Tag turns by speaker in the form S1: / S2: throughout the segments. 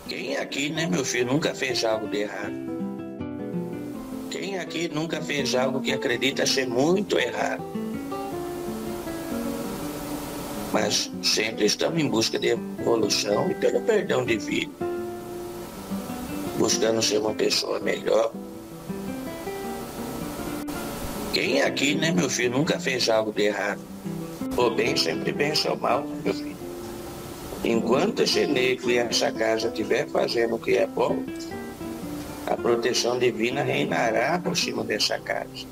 S1: Quem aqui, né, meu filho, nunca fez algo de errado? Quem aqui nunca fez algo que acredita ser muito errado? Mas sempre estamos em busca de evolução e pelo perdão divino, buscando ser uma pessoa melhor. Quem aqui, né, meu filho, nunca fez algo de errado? Ou bem, sempre pensa mal, né, meu filho? Enquanto esse negro e essa casa estiver fazendo o que é bom, a proteção divina reinará por cima dessa casa.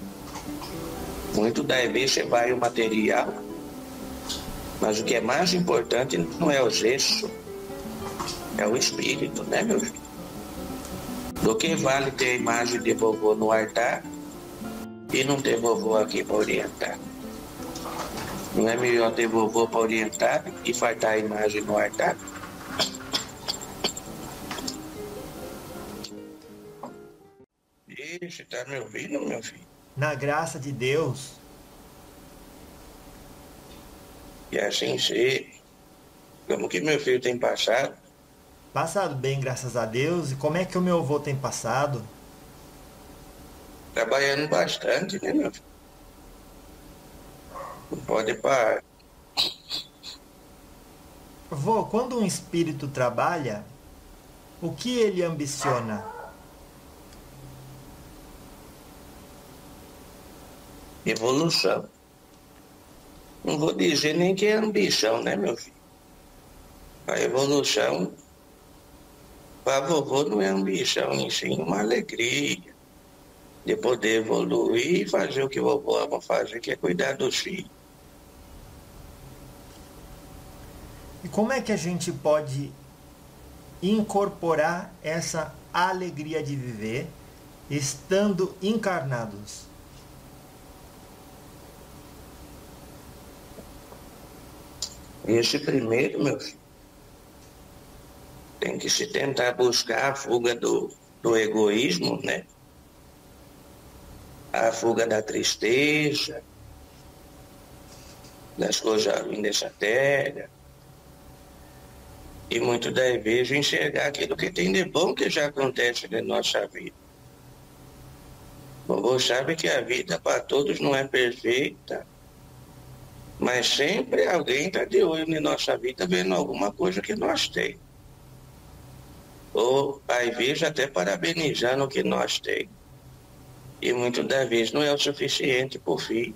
S1: Muito das vezes você vai o material, mas o que é mais importante não é o gesso, é o espírito, né, meu filho? Do que vale ter a imagem de vovô no altar e não ter vovô aqui para orientar? Não é melhor ter vovô para orientar e faltar a imagem no altar? Você está me ouvindo, meu filho?
S2: Na graça de Deus.
S1: E assim ser. Como que meu filho tem passado?
S2: Passado bem, graças a Deus. E como é que o meu avô tem passado?
S1: Trabalhando bastante, né, meu filho? Não pode parar.
S2: Vô, quando um espírito trabalha, o que ele ambiciona?
S1: Evolução. Não vou dizer nem que é ambição, né, meu filho? A evolução, para vovô, não é ambição, em si, uma alegria de poder evoluir e fazer o que o vovô ama fazer, que é cuidar dos filhos.
S2: E como é que a gente pode incorporar essa alegria de viver estando encarnados?
S1: Esse primeiro, meu filho, tem que se tentar buscar a fuga do egoísmo, né? A fuga da tristeza, das coisas ruins dessa terra. E muitas das vezes enxergar aquilo que tem de bom que já acontece na nossa vida. O vovô sabe que a vida para todos não é perfeita, mas sempre alguém está de olho na nossa vida vendo alguma coisa que nós temos. Ou às vezes até parabenizando o que nós temos. E muitas das vezes não é o suficiente por fim.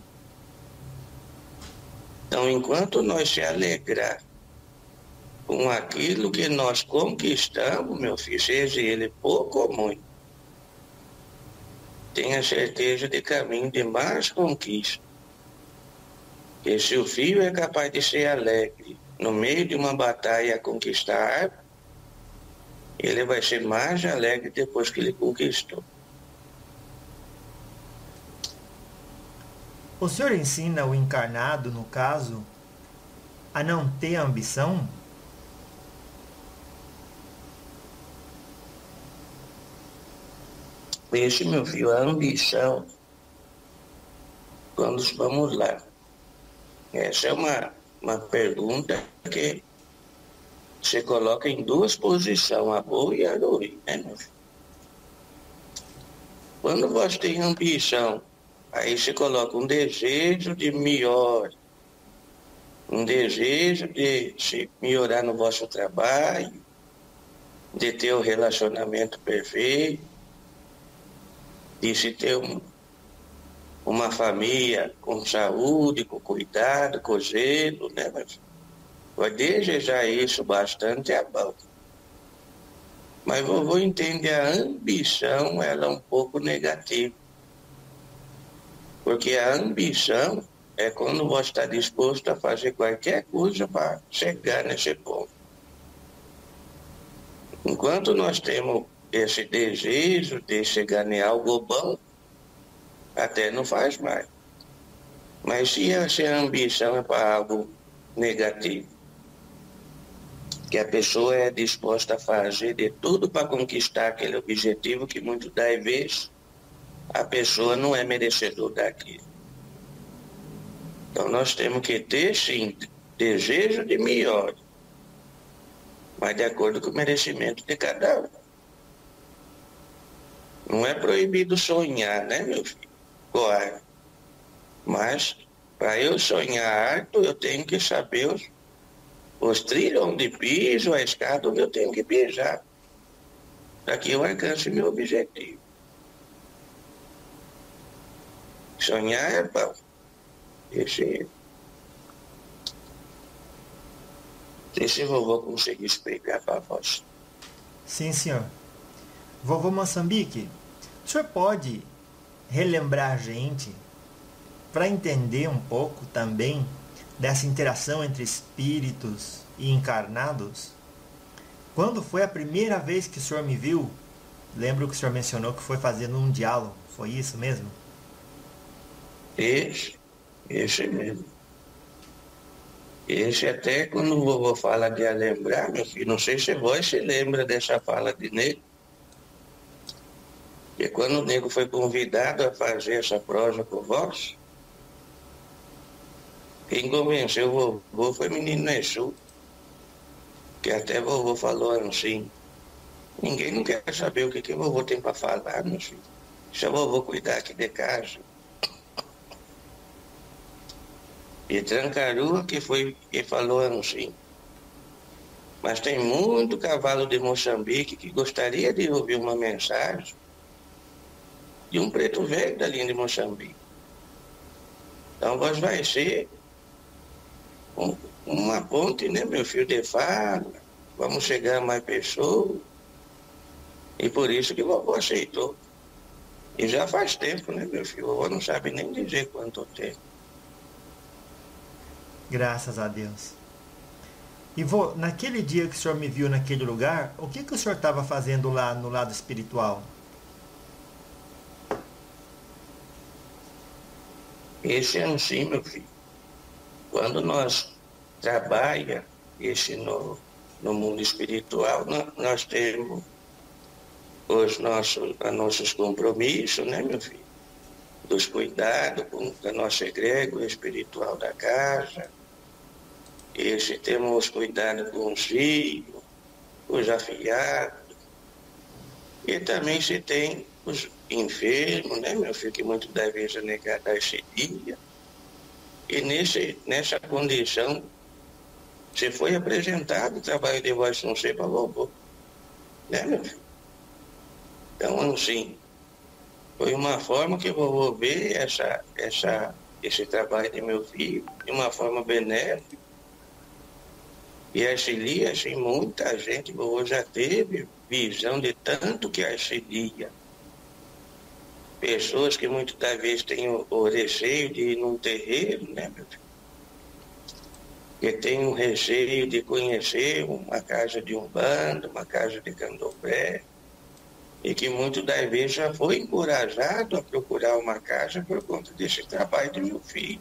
S1: Então, enquanto nós se alegrar com aquilo que nós conquistamos, meu filho, seja ele pouco ou muito, tenha certeza de caminho de mais conquista. Que se o filho é capaz de ser alegre no meio de uma batalha a conquistar, ele vai ser mais alegre depois que ele conquistou.
S2: O senhor ensina o encarnado, no caso, a não ter ambição?
S1: Esse, meu filho, a ambição, vamos lá. Essa é uma pergunta que você coloca em duas posições, a boa e a ruim, né, meu filho? Quando você tem ambição, aí você coloca um desejo de melhor, um desejo de se melhorar no vosso trabalho, de ter um relacionamento perfeito, de se ter uma família com saúde, com cuidado, com zelo, né, meu filho? Vai desejar isso bastante, é bom. Mas vovô entende a ambição, ela é um pouco negativa. Porque a ambição é quando você está disposto a fazer qualquer coisa para chegar nesse ponto. Enquanto nós temos esse desejo de chegar em algo bom, até não faz mais. Mas se essa ambição é para algo negativo, que a pessoa é disposta a fazer de tudo para conquistar aquele objetivo que muitas das vezes a pessoa não é merecedor daquilo. Então nós temos que ter, sim, desejo de melhor, mas de acordo com o merecimento de cada um. Não é proibido sonhar, né, meu filho? Claro. Mas, para eu sonhar alto, eu tenho que saber os trilhos onde piso, a escada onde eu tenho que pisar, para que eu alcance meu objetivo. Sonhar é bom. Esse vovô conseguir explicar para vós.
S2: Sim, senhor. Vovô Moçambique, o senhor pode relembrar a gente, para entender um pouco também dessa interação entre espíritos e encarnados? Quando foi a primeira vez que o senhor me viu? Lembro que o senhor mencionou que foi fazendo um diálogo. Foi isso mesmo?
S1: Esse mesmo. Esse até quando o vovô fala de lembrar, meu filho, não sei se vós se lembra dessa fala de Nego. Porque quando o Nego foi convidado a fazer essa prosa por vós, quem convenceu o vovô foi o menino Exu, que até o vovô falou assim, ninguém não quer saber o que o vovô tem para falar, meu filho. Deixa o vovô cuidar aqui de casa. E Trancarua que foi que falou assim, mas tem muito cavalo de Moçambique que gostaria de ouvir uma mensagem de um preto velho da linha de Moçambique. Então vós vai ser uma ponte, né, meu filho, de fala, vamos chegar a mais pessoas, e por isso que o vovô aceitou. E já faz tempo, né, meu filho, o vovô não sabe nem dizer quanto tempo.
S2: Graças a Deus. E vô, naquele dia que o senhor me viu naquele lugar, o que o senhor estava fazendo lá no lado espiritual?
S1: Esse é assim, meu filho. Quando nós trabalhamos no mundo espiritual, nós temos os nossos compromissos, né, meu filho? Dos cuidados da nossa egrégora espiritual da casa. Temos cuidado com os filhos, os afiados. E também se tem os enfermos, né, meu filho, que muitas das vezes é negado a esse dia. E nessa condição, se foi apresentado o trabalho de voz não ser para vovô, né, meu filho? Então, assim, foi uma forma que eu vou ver esse trabalho de meu filho, de uma forma benéfica. E auxilia, assim, muita gente, vovô já teve visão de tanto que auxilia. Pessoas que muitas das vezes têm o receio de ir num terreiro, né, meu filho? Que tem um receio de conhecer uma casa de umbanda, uma casa de candomblé, e que muitas das vezes já foi encorajado a procurar uma casa por conta desse trabalho de meu filho,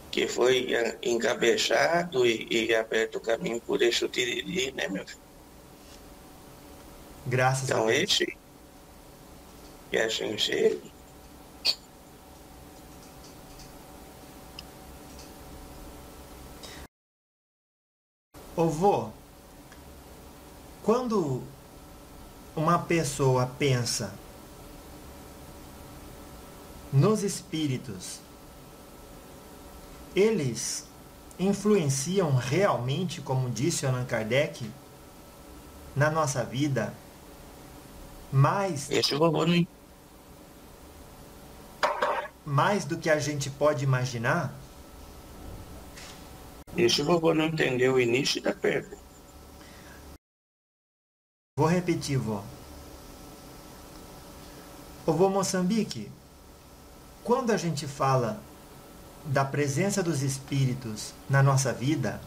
S1: que foi encabeçado e aberto o caminho por esse Tiriri, né, meu filho?
S2: Graças a Deus.
S1: Então esse, que assim seja.
S2: Ô vô, quando uma pessoa pensa nos espíritos, eles influenciam realmente, como disse Allan Kardec, na nossa vida,
S1: Esse vovô não...
S2: mais do que a gente pode imaginar?
S1: Esse vovô não entendeu o início da pergunta.
S2: Vou repetir, vô. Ô vô Moçambique, quando a gente fala da presença dos espíritos na nossa vida,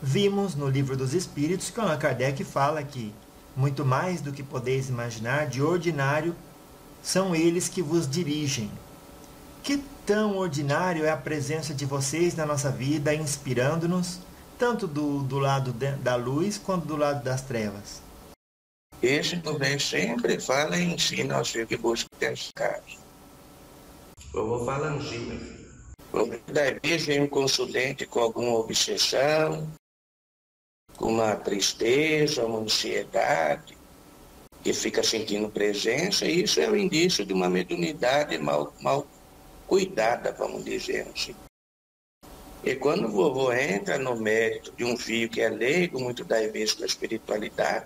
S2: vimos no Livro dos Espíritos que Allan Kardec fala que, muito mais do que podeis imaginar, de ordinário são eles que vos dirigem. Que tão ordinário é a presença de vocês na nossa vida, inspirando-nos, tanto do lado da luz quanto do lado das trevas?
S1: Esse também sempre fala e ensina aos filhos que buscam as casas. Eu vou falando assim, meu filho. Daí vem um consulente com alguma obsessão, com uma tristeza, uma ansiedade, que fica sentindo presença, e isso é o indício de uma mediunidade mal cuidada, vamos dizer assim. E quando o vovô entra no mérito de um filho que é leigo, muito das vezes com a espiritualidade,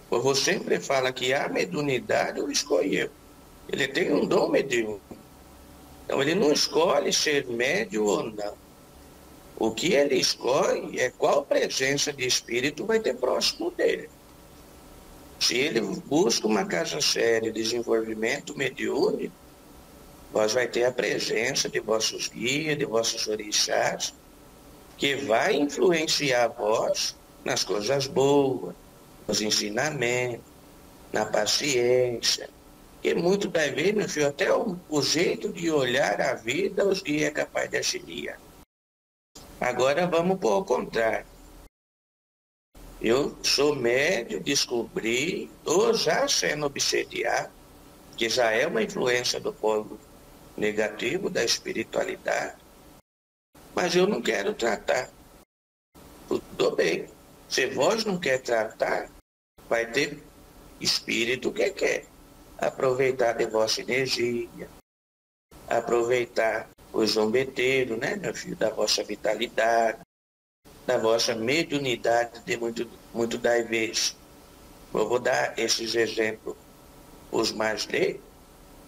S1: o vovô sempre fala que a mediunidade o escolheu. Ele tem um dom mediúnico. Então ele não escolhe ser médium ou não. O que ele escolhe é qual presença de espírito vai ter próximo dele. Se ele busca uma casa séria, desenvolvimento mediúnico, vós vai ter a presença de vossos guias, de vossos orixás, que vai influenciar vós nas coisas boas, nos ensinamentos, na paciência. E muito das vezes, meu filho, até o jeito de olhar a vida, os guias é capaz de auxiliar. Agora vamos para o contrário. Eu sou médium, descobri, ou já sendo obsediado, que já é uma influência do polo negativo da espiritualidade, mas eu não quero tratar. Tudo bem. Se vós não quer tratar, vai ter espírito que quer aproveitar de vossa energia, aproveitar o zombeteiro, né, meu filho, da vossa vitalidade, da vossa mediunidade de muito das vezes. Eu vou dar esses exemplos, os mais leigos.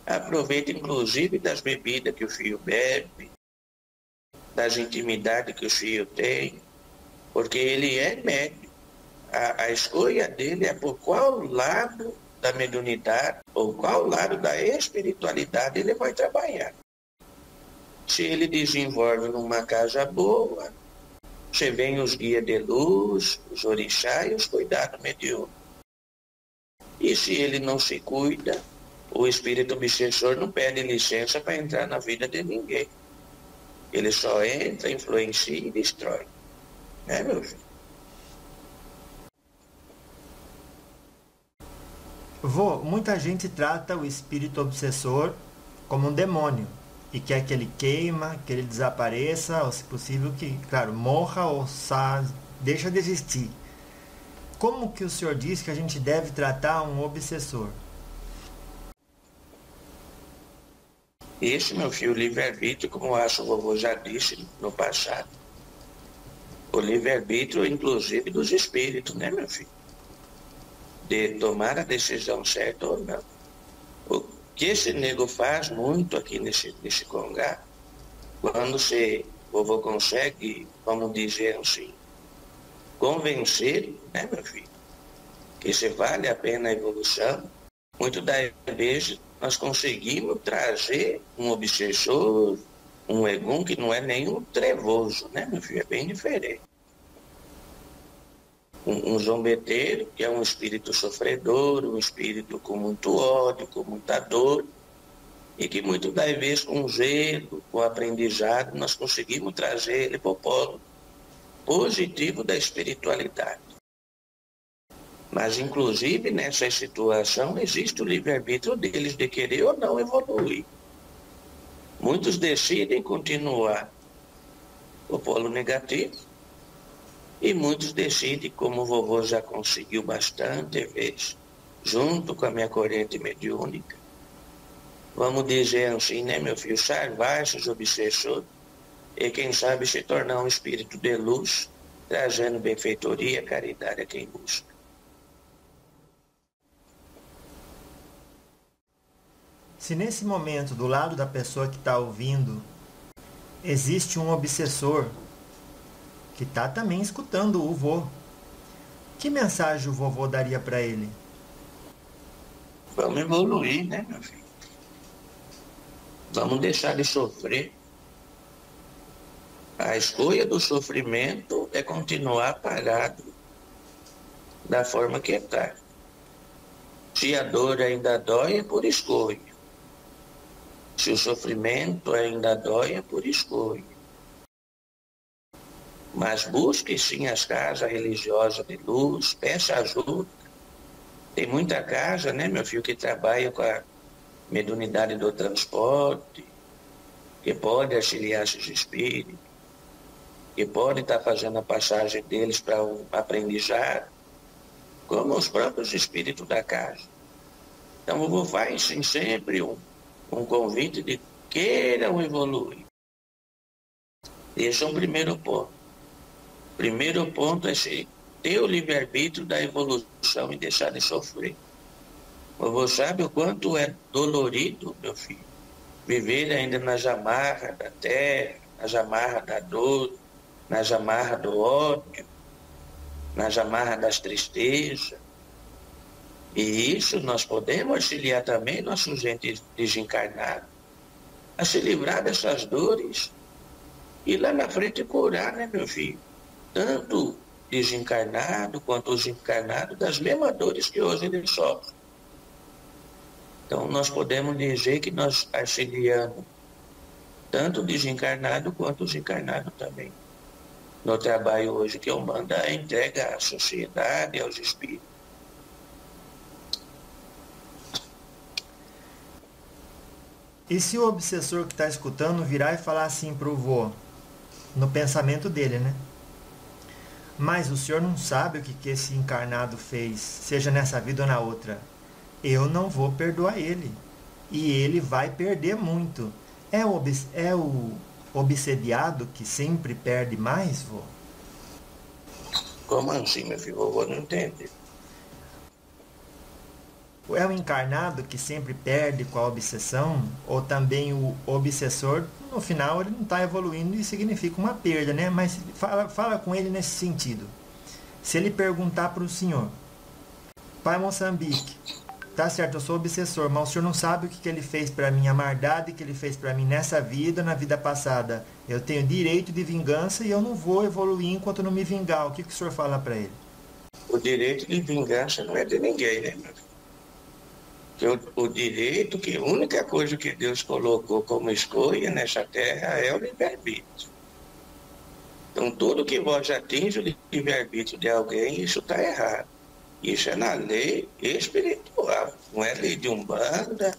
S1: Aproveita inclusive das bebidas que o filho bebe, das intimidades que o filho tem, porque ele é médium. A escolha dele é por qual lado da mediunidade ou qual lado da espiritualidade ele vai trabalhar. Se ele desenvolve numa casa boa, você vem os guias de luz, os orixás e os cuidados mediúnicos. E se ele não se cuida, o espírito obsessor não pede licença para entrar na vida de ninguém. Ele só entra, influencia e destrói. Né, meu filho?
S2: Vô, muita gente trata o espírito obsessor como um demônio e quer que ele queima, que ele desapareça, ou se possível que, claro, morra ou deixa de existir. Como que o senhor diz que a gente deve tratar um obsessor?
S1: Esse, meu filho, o livre-arbítrio, como eu acho que o vovô já disse no passado, o livre-arbítrio, inclusive, dos espíritos, né, meu filho? De tomar a decisão certa ou não. O que esse nego faz muito aqui nesse congá, quando o vovô consegue, vamos dizer assim, convencer, né, meu filho, que se vale a pena a evolução, muitas das vezes nós conseguimos trazer um obsessor, um egum que não é nem um trevoso, né, meu filho? É bem diferente. Um zombeteiro, que é um espírito sofredor, um espírito com muito ódio, com muita dor, e que muitas das vezes com zelo, com aprendizado, nós conseguimos trazer ele para o polo positivo da espiritualidade. Mas, inclusive, nessa situação, existe o livre-arbítrio deles de querer ou não evoluir. Muitos decidem continuar o polo negativo e muitos decidem, como o vovô já conseguiu bastante vezes, junto com a minha corrente mediúnica, vamos dizer assim, né, meu filho, salvar esses obsessores e, quem sabe, se tornar um espírito de luz, trazendo benfeitoria, caridade a quem busca.
S2: Se nesse momento, do lado da pessoa que está ouvindo, existe um obsessor que está também escutando o vô, que mensagem o vovô daria para ele?
S1: Vamos evoluir, né, meu filho? Vamos deixar de sofrer. A escolha do sofrimento é continuar parado da forma que está. Se a dor ainda dói, é por escolha. Se o sofrimento ainda dói, é por escolha. Mas busque sim as casas religiosas de luz, peça ajuda. Tem muita casa, né, meu filho, que trabalha com a mediunidade do transporte, que pode auxiliar esses espíritos. que podem estar fazendo a passagem deles para o aprendizado, como os próprios espíritos da casa. Então, o vovô faz sim, sempre um convite de queiram evoluir. Esse é um primeiro ponto. Primeiro ponto é ter o livre-arbítrio da evolução e deixar de sofrer. O vovô sabe o quanto é dolorido, meu filho, viver ainda nas amarras da terra, nas amarras da dor, nas amarras do ódio, nas amarras das tristezas. E isso nós podemos auxiliar também nosso gente desencarnado a se livrar dessas dores e lá na frente curar, né, meu filho? Tanto desencarnado quanto os encarnados das mesmas dores que hoje eles sofrem. Então nós podemos dizer que nós auxiliamos tanto o desencarnado quanto os encarnados também. No trabalho hoje que eu mando é entrega à sociedade, aos espíritos.
S2: E se o obsessor que está escutando virar e falar assim para o vô, no pensamento dele, né? Mas o senhor não sabe o que esse encarnado fez, seja nessa vida ou na outra. Eu não vou perdoar ele. E ele vai perder muito. É o obsediado que sempre perde mais, vô?
S1: Como assim, meu filho? Vovô não entende.
S2: É o encarnado que sempre perde com a obsessão? Ou também o obsessor, no final, ele não está evoluindo e significa uma perda, né? Mas fala com ele nesse sentido. Se ele perguntar para o senhor, Pai Moçambique, tá certo, eu sou obsessor, mas o senhor não sabe o que ele fez para mim, a maldade que ele fez para mim nessa vida, na vida passada. Eu tenho direito de vingança e eu não vou evoluir enquanto não me vingar. O que o senhor fala para ele?
S1: O direito de vingança não é de ninguém, né, meu filho? O direito, que a única coisa que Deus colocou como escolha nessa terra é o livre-arbítrio. Então, tudo que vós atinge o livre-arbítrio de alguém, isso está errado. Isso é na lei espiritual, não é lei de Umbanda,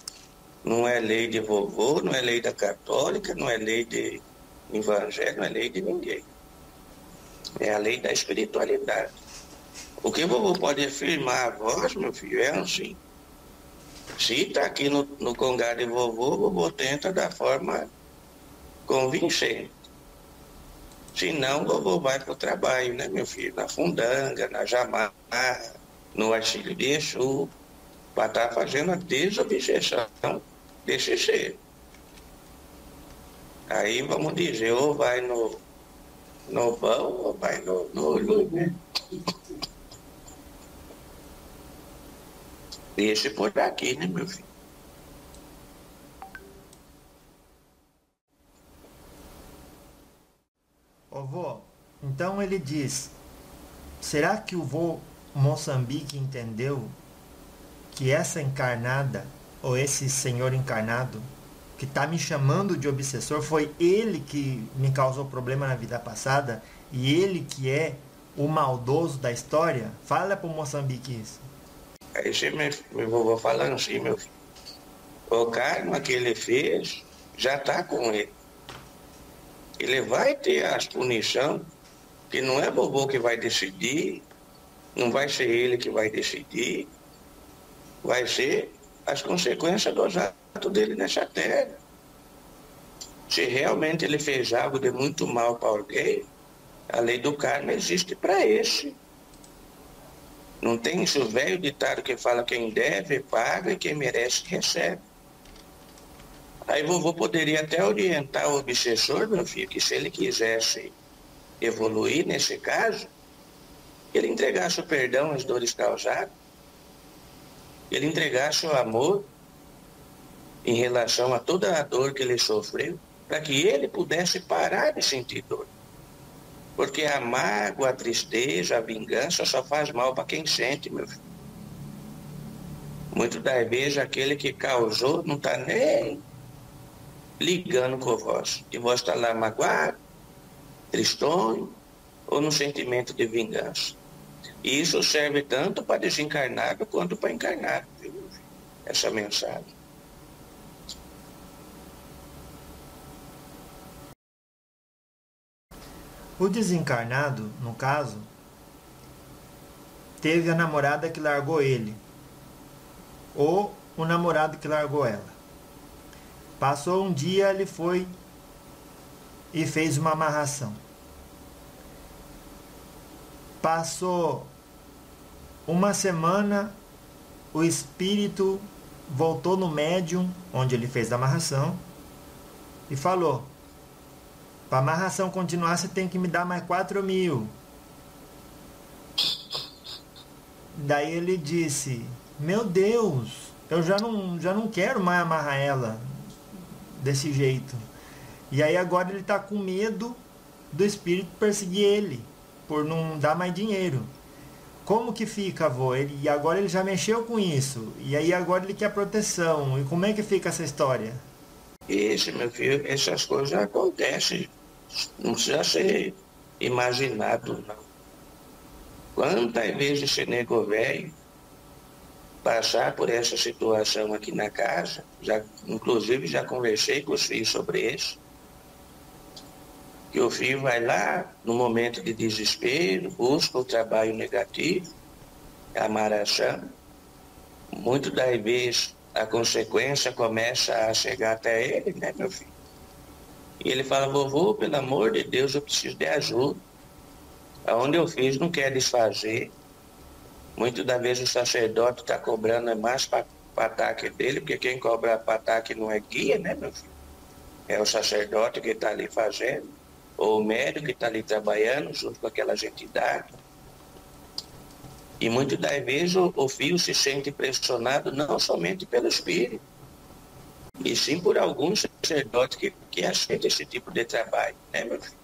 S1: não é lei de vovô, não é lei da católica, não é lei de evangelho, não é lei de ninguém. É a lei da espiritualidade. O que o vovô pode afirmar a vós, meu filho, é assim. Se está aqui no congá de vovô, o vovô tenta da forma convincente. Se não, o vovô vai para o trabalho, né, meu filho? Na fundanga, na jamarra, no auxílio de Exu, para estar fazendo a desobjeção desse ser. Aí vamos dizer, ou vai no pão, ou vai no olho, né? Deixe por aqui, né, meu filho?
S2: Ô vô, então ele diz, será que o vô Moçambique entendeu que essa encarnada, ou esse senhor encarnado, que está me chamando de obsessor, foi ele que me causou problema na vida passada, e ele que é o maldoso da história? Fala pro Moçambique isso.
S1: Aí você meu vovô falando assim, meu filho. O karma que ele fez já está com ele. Ele vai ter as punições, que não é vovô que vai decidir, não vai ser ele que vai decidir, vai ser as consequências dos atos dele nessa terra. Se realmente ele fez algo de muito mal para alguém, a lei do karma existe para esse. Não tem isso velho ditado que fala quem deve, paga e quem merece, recebe. Aí vovô poderia até orientar o obsessor, meu filho, que se ele quisesse evoluir nesse caso, ele entregasse o perdão às dores causadas, ele entregasse o amor em relação a toda a dor que ele sofreu, para que ele pudesse parar de sentir dor. Porque a mágoa, a tristeza, a vingança só faz mal para quem sente, meu filho. Muitas das vezes aquele que causou não está nem ligando com vós. E vós está lá magoado, tristonho, ou no sentimento de vingança. E isso serve tanto para desencarnado quanto para encarnado, viu? Essa mensagem.
S2: O desencarnado, no caso, teve a namorada que largou ele, ou o namorado que largou ela. Passou um dia, ele foi e fez uma amarração. Passou uma semana, o espírito voltou no médium, onde ele fez a amarração, e falou: para a amarração continuar, você tem que me dar mais 4.000. Daí ele disse: meu Deus, eu já não quero mais amarrar ela desse jeito. E aí agora ele está com medo do espírito perseguir ele, por não dar mais dinheiro. Como que fica, avô? E agora ele já mexeu com isso. E aí agora ele quer proteção. E como é que fica essa história?
S1: Isso, meu filho, essas coisas acontecem. Não precisa ser imaginado, não. Quantas vezes esse nego velho passar por essa situação aqui na casa, inclusive já conversei com os filhos sobre isso, que o filho vai lá, no momento de desespero, busca o trabalho negativo, a amarração. Muitas das vezes a consequência começa a chegar até ele, né, meu filho? E ele fala: vovô, pelo amor de Deus, eu preciso de ajuda. Aonde eu fiz não quer desfazer. Muitas das vezes o sacerdote está cobrando mais para ataque dele, porque quem cobra para ataque não é guia, né, meu filho? É o sacerdote que está ali fazendo, ou o médico que está ali trabalhando junto com aquelas entidades. E muitas das vezes o filho se sente pressionado não somente pelo espírito, e sim por alguns sacerdotes que aceitam esse tipo de trabalho, né, meu filho?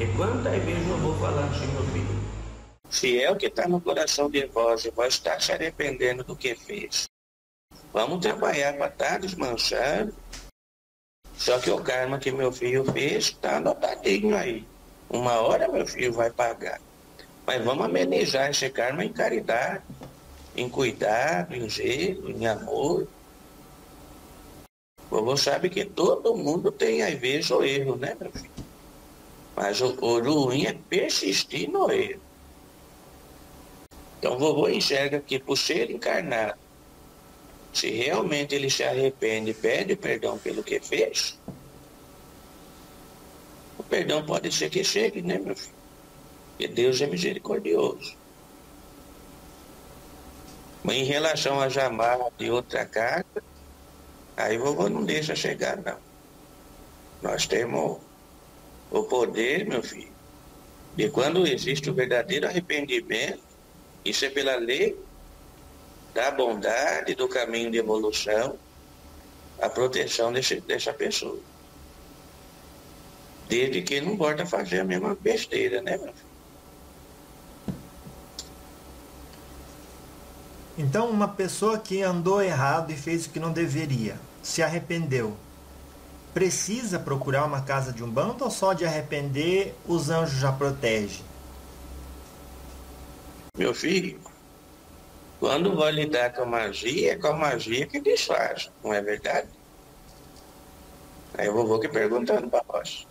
S1: E quantas vezes eu vou falar assim, meu filho? Se é o que está no coração de vós e vós está se arrependendo do que fez, vamos trabalhar para estar desmanchando. Só que o karma que meu filho fez está anotadinho aí. Uma hora meu filho vai pagar. Mas vamos amenizar esse karma em caridade, em cuidado, em zelo, em amor. O vovô sabe que todo mundo tem, às vezes, o erro, né, meu filho? Mas o ruim é persistir no erro. Então o vovô enxerga que, por ser encarnado, se realmente ele se arrepende e pede perdão pelo que fez, o perdão pode ser que chegue, né, meu filho? Porque Deus é misericordioso. Mas em relação a Jamar de outra carta, aí o vovô não deixa chegar, não. Nós temos o poder, meu filho, de quando existe o verdadeiro arrependimento, isso é pela lei da bondade, do caminho de evolução, a proteção dessa pessoa. Desde que não volta a fazer a mesma besteira, né, meu filho?
S2: Então, uma pessoa que andou errado e fez o que não deveria, se arrependeu, precisa procurar uma casa de umbanda ou só de arrepender os anjos já protegem?
S1: Meu filho, quando vai lidar com a magia que desfaz, não é verdade? Aí o vovô que perguntando para nós.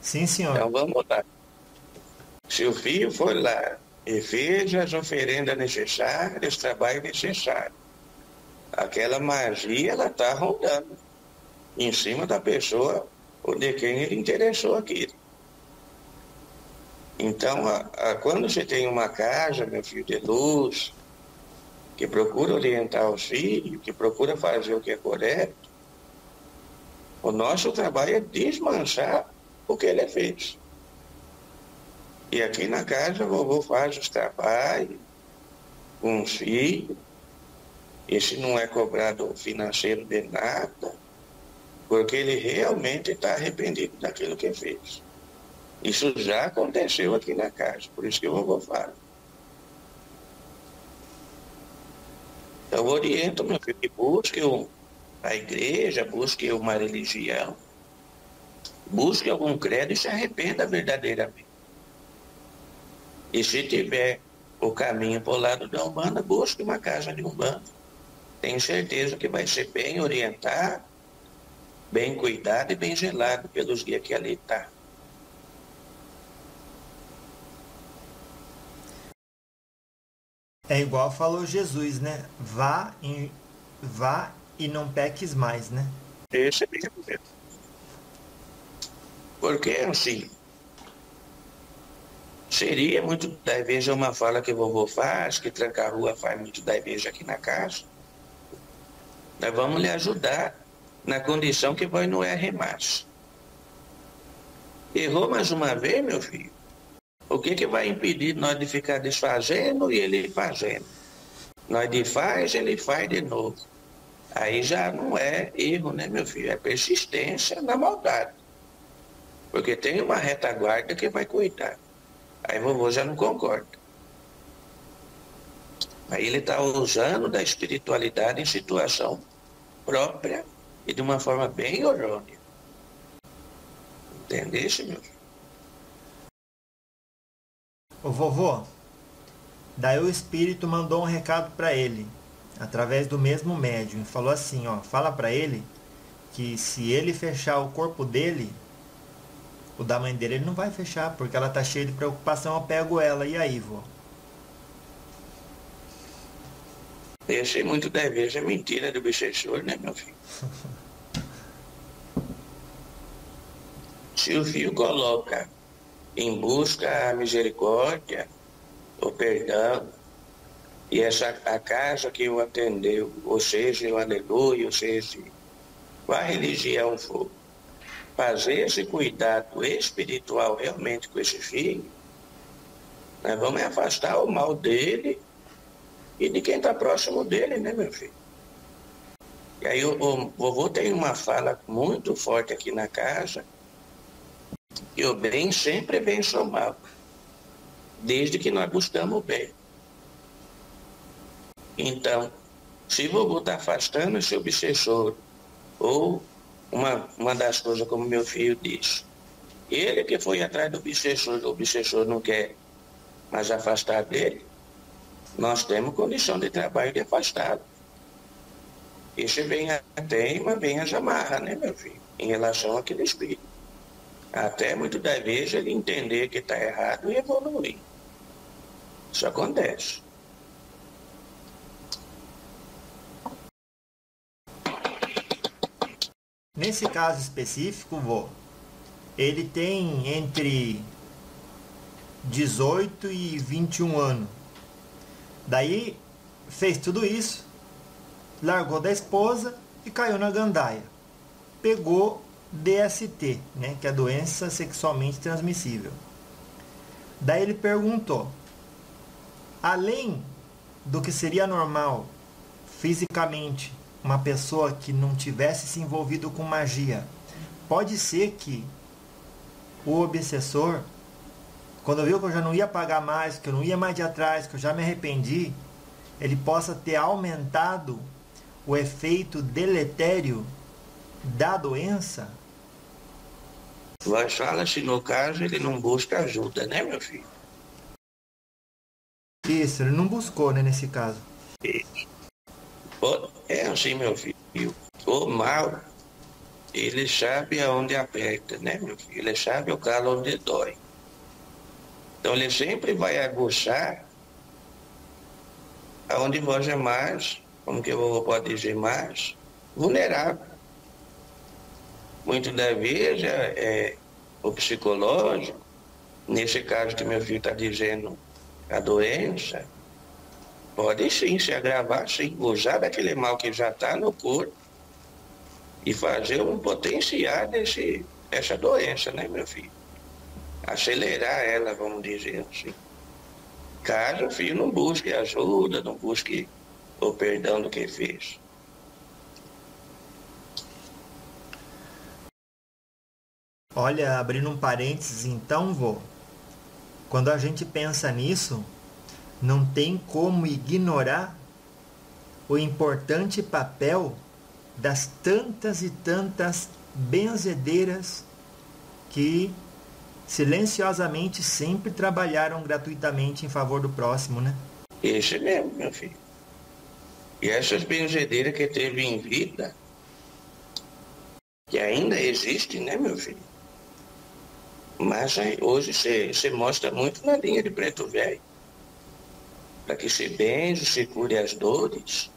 S2: Sim, senhor.
S1: Então vamos lá. Se o filho foi lá e fez as oferendas necessárias, os trabalhos necessários, aquela magia, ela está rodando em cima da pessoa ou de quem ele interessou aquilo. Então, quando você tem uma casa, meu filho, de luz, que procura orientar os filhos, que procura fazer o que é correto, o nosso trabalho é desmanchar o que ele fez. E aqui na casa, o vovô faz os trabalhos com os filhos. Esse não é cobrado financeiro de nada, porque ele realmente está arrependido daquilo que fez. Isso já aconteceu aqui na casa, por isso que o vovô fala. Então eu oriento, meu filho, que busque a igreja, busque uma religião, busque algum credo e se arrependa verdadeiramente. E se tiver o caminho para o lado da Umbanda, busque uma casa de Umbanda. Tenho certeza que vai ser bem orientado, bem cuidado e bem zelado pelos guias que ali estão.
S2: É igual falou Jesus, né? Vá e não peques mais, né?
S1: Esse mesmo. Porque, assim, seria muito da igreja uma fala que vovô faz, que Tranca Rua faz muito da igreja aqui na casa. Nós vamos lhe ajudar na condição que vai não errar mais. Errou mais uma vez, meu filho? O que vai impedir nós de ficar desfazendo e ele fazendo? Nós de faz, ele faz de novo. Aí já não é erro, né, meu filho? É persistência na maldade. Porque tem uma retaguarda que vai cuidar. Aí vovô já não concorda. Aí ele está usando da espiritualidade em situação própria e de uma forma bem errônea. Entendesse, meu filho?
S2: Ô vovô, daí o espírito mandou um recado para ele, através do mesmo médium, e falou assim, ó, fala para ele que se ele fechar o corpo dele, o da mãe dele ele não vai fechar, porque ela tá cheia de preocupação, eu pego ela. E aí, vô?
S1: Esse muito da vez é mentira do obsessor, né, meu filho? Se o filho coloca em busca a misericórdia, o perdão, e a casa que o atendeu, ou seja, o aleluia, ou seja, qual a religião for, fazer esse cuidado espiritual realmente com esse filho, nós vamos afastar o mal dele e de quem está próximo dele, né, meu filho? E aí o vovô tem uma fala muito forte aqui na casa, que o bem sempre vence o mal, desde que nós buscamos o bem. Então, se o vovô está afastando esse obsessor, ou uma das coisas como meu filho disse, ele que foi atrás do obsessor, o obsessor não quer mais afastar dele, nós temos condição de trabalho de afastá-lo. Esse vem a teima, vem a jamarra, né, meu filho, em relação àquele espírito. Até muitas das vezes ele entender que está errado e evoluir. Isso acontece.
S2: Nesse caso específico, vô, ele tem entre 18 e 21 anos. Daí fez tudo isso, largou da esposa e caiu na gandaia. Pegou DST, né, que é a doença sexualmente transmissível. Daí ele perguntou, além do que seria normal fisicamente uma pessoa que não tivesse se envolvido com magia, pode ser que o obsessor, quando viu que eu já não ia pagar mais, que eu não ia mais de atrás, que eu já me arrependi, ele possa ter aumentado o efeito deletério da doença?
S1: Mas fala-se, no caso, ele não busca ajuda, né, meu filho?
S2: Isso, ele não buscou, né, nesse caso.
S1: É assim, meu filho. O mal, ele sabe aonde aperta, né, meu filho? Ele sabe o calo onde dói. Então ele sempre vai aguçar aonde você é mais, como que eu posso dizer, mais vulnerável. Muito da vez é o psicológico, nesse caso que meu filho está dizendo, a doença, pode sim se agravar, sim, usar daquele mal que já está no corpo e fazer um potenciar essa doença, né, meu filho? Acelerar ela, vamos dizer assim. Caso o filho não busque ajuda, não busque o perdão do que fez.
S2: Olha, abrindo um parênteses então, vô, quando a gente pensa nisso, não tem como ignorar o importante papel das tantas e tantas benzedeiras que silenciosamente sempre trabalharam gratuitamente em favor do próximo, né?
S1: Esse mesmo, meu filho. E essas benzedeiras que teve em vida, que ainda existem, né, meu filho? Mas hoje você mostra muito na linha de Preto Velho. para que se benze, se cure as dores,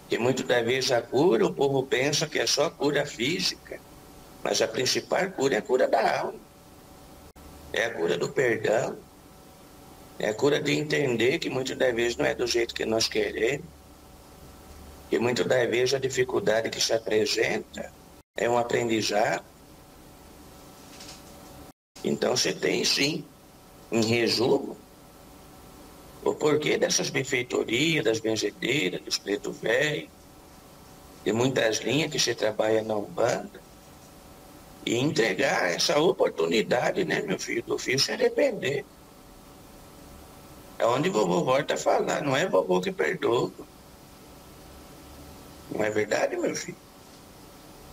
S1: que muitas das vezes a cura, o povo pensa que é só cura física, mas a principal cura é a cura da alma, é a cura do perdão, é a cura de entender que muitas das vezes não é do jeito que nós queremos, que muitas das vezes a dificuldade que se apresenta é um aprendizado. Então você tem sim, em resumo, o porquê dessas benfeitorias, das benzedeiras, dos preto velho, de muitas linhas que se trabalha na Umbanda, e entregar essa oportunidade, né, meu filho, do filho se arrepender. É onde vovô volta a falar, não é vovô que perdoa. Não é verdade, meu filho?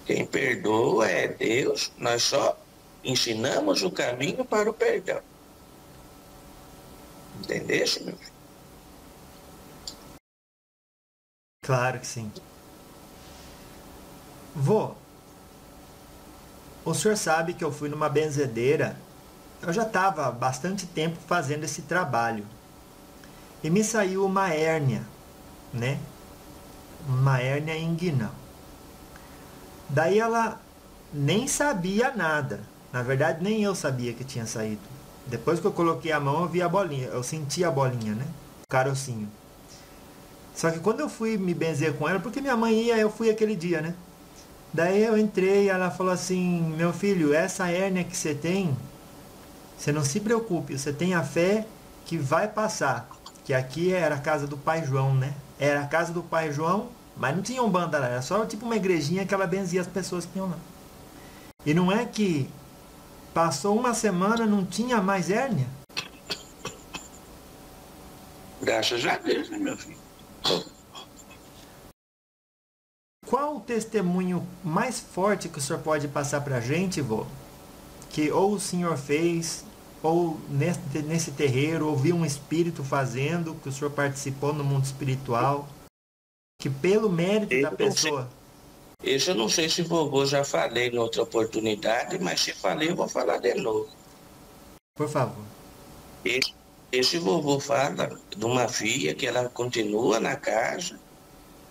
S1: Quem perdoa é Deus, nós só ensinamos o caminho para o perdão. Entendesse, meu filho?
S2: Claro que sim. Vô, o senhor sabe que eu fui numa benzedeira. Eu já estava há bastante tempo fazendo esse trabalho. E me saiu uma hérnia, né? Uma hérnia inguinal. Daí ela nem sabia nada. Na verdade, nem eu sabia que tinha saído. Depois que eu coloquei a mão, eu vi a bolinha. Eu senti a bolinha, né? O carocinho. Só que quando eu fui me benzer com ela, porque minha mãe ia, eu fui aquele dia, né? Daí eu entrei e ela falou assim: meu filho, essa hérnia que você tem, você não se preocupe, você tem a fé que vai passar. Que aqui era a casa do Pai João, né? Era a casa do Pai João, mas não tinha Umbanda lá, era só tipo uma igrejinha que ela benzia as pessoas que iam lá. E não é que passou uma semana, não tinha mais hérnia?
S1: Graças a Deus, né, meu filho?
S2: Qual o testemunho mais forte que o senhor pode passar pra gente, vô? Que ou o senhor fez, ou nesse terreiro, ou viu um espírito fazendo, que o senhor participou no mundo espiritual, que pelo mérito da pessoa...
S1: Isso eu não sei se vovô já falei em outra oportunidade, mas se falei eu vou falar de novo.
S2: Por favor.
S1: Esse vovô fala de uma filha que ela continua na casa.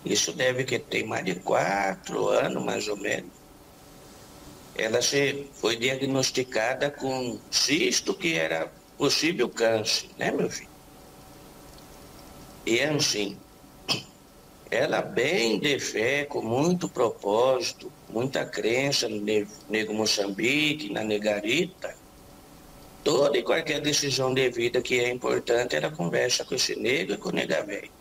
S1: Isso deve que tem mais de 4 anos, mais ou menos. Ela foi diagnosticada com cisto que era possível câncer, né, meu filho? E assim, ela bem de fé, com muito propósito, muita crença no Nego Moçambique, na Negarita, toda e qualquer decisão de vida que é importante, ela conversa com esse nego e com o nega velho.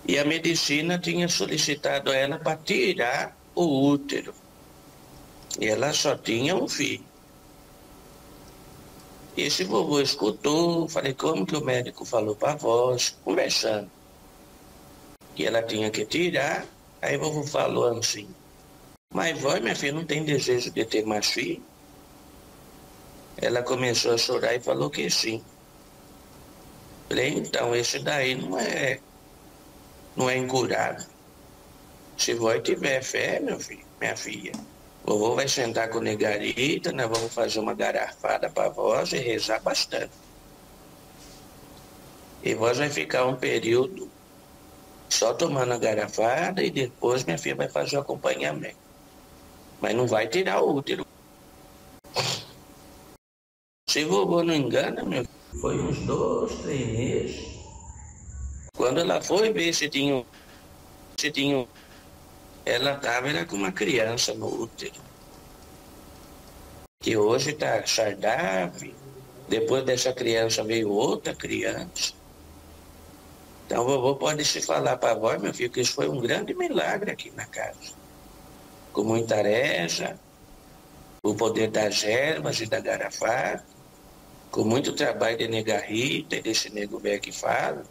S1: E a medicina tinha solicitado a ela para tirar o útero. E ela só tinha um filho. E esse vovô escutou, falei, como que o médico falou para a voz, conversando, que ela tinha que tirar. Aí o vovô falou assim: mas vó, minha filha, não tem desejo de ter mais filho? Ela começou a chorar e falou que sim. Falei, então, esse daí não é incurável. Se vó tiver fé, meu filho, minha filha, vovô vai sentar com o Negarita, nós vamos fazer uma garrafada para vós e rezar bastante. E vós vai ficar um período só tomando a garrafada e depois minha filha vai fazer o acompanhamento. Mas não vai tirar o útero. Se vovô não engana, meu filho, foi uns 2, 3 meses. Quando ela foi ver se tinha ela estava com uma criança no útero, que hoje está saudável. Depois dessa criança veio outra criança. Então, vovô pode se falar para a avó, meu filho, que isso foi um grande milagre aqui na casa. Com muita reza, o poder das ervas e da garrafada, com muito trabalho de Negarita e desse nego velho que fala.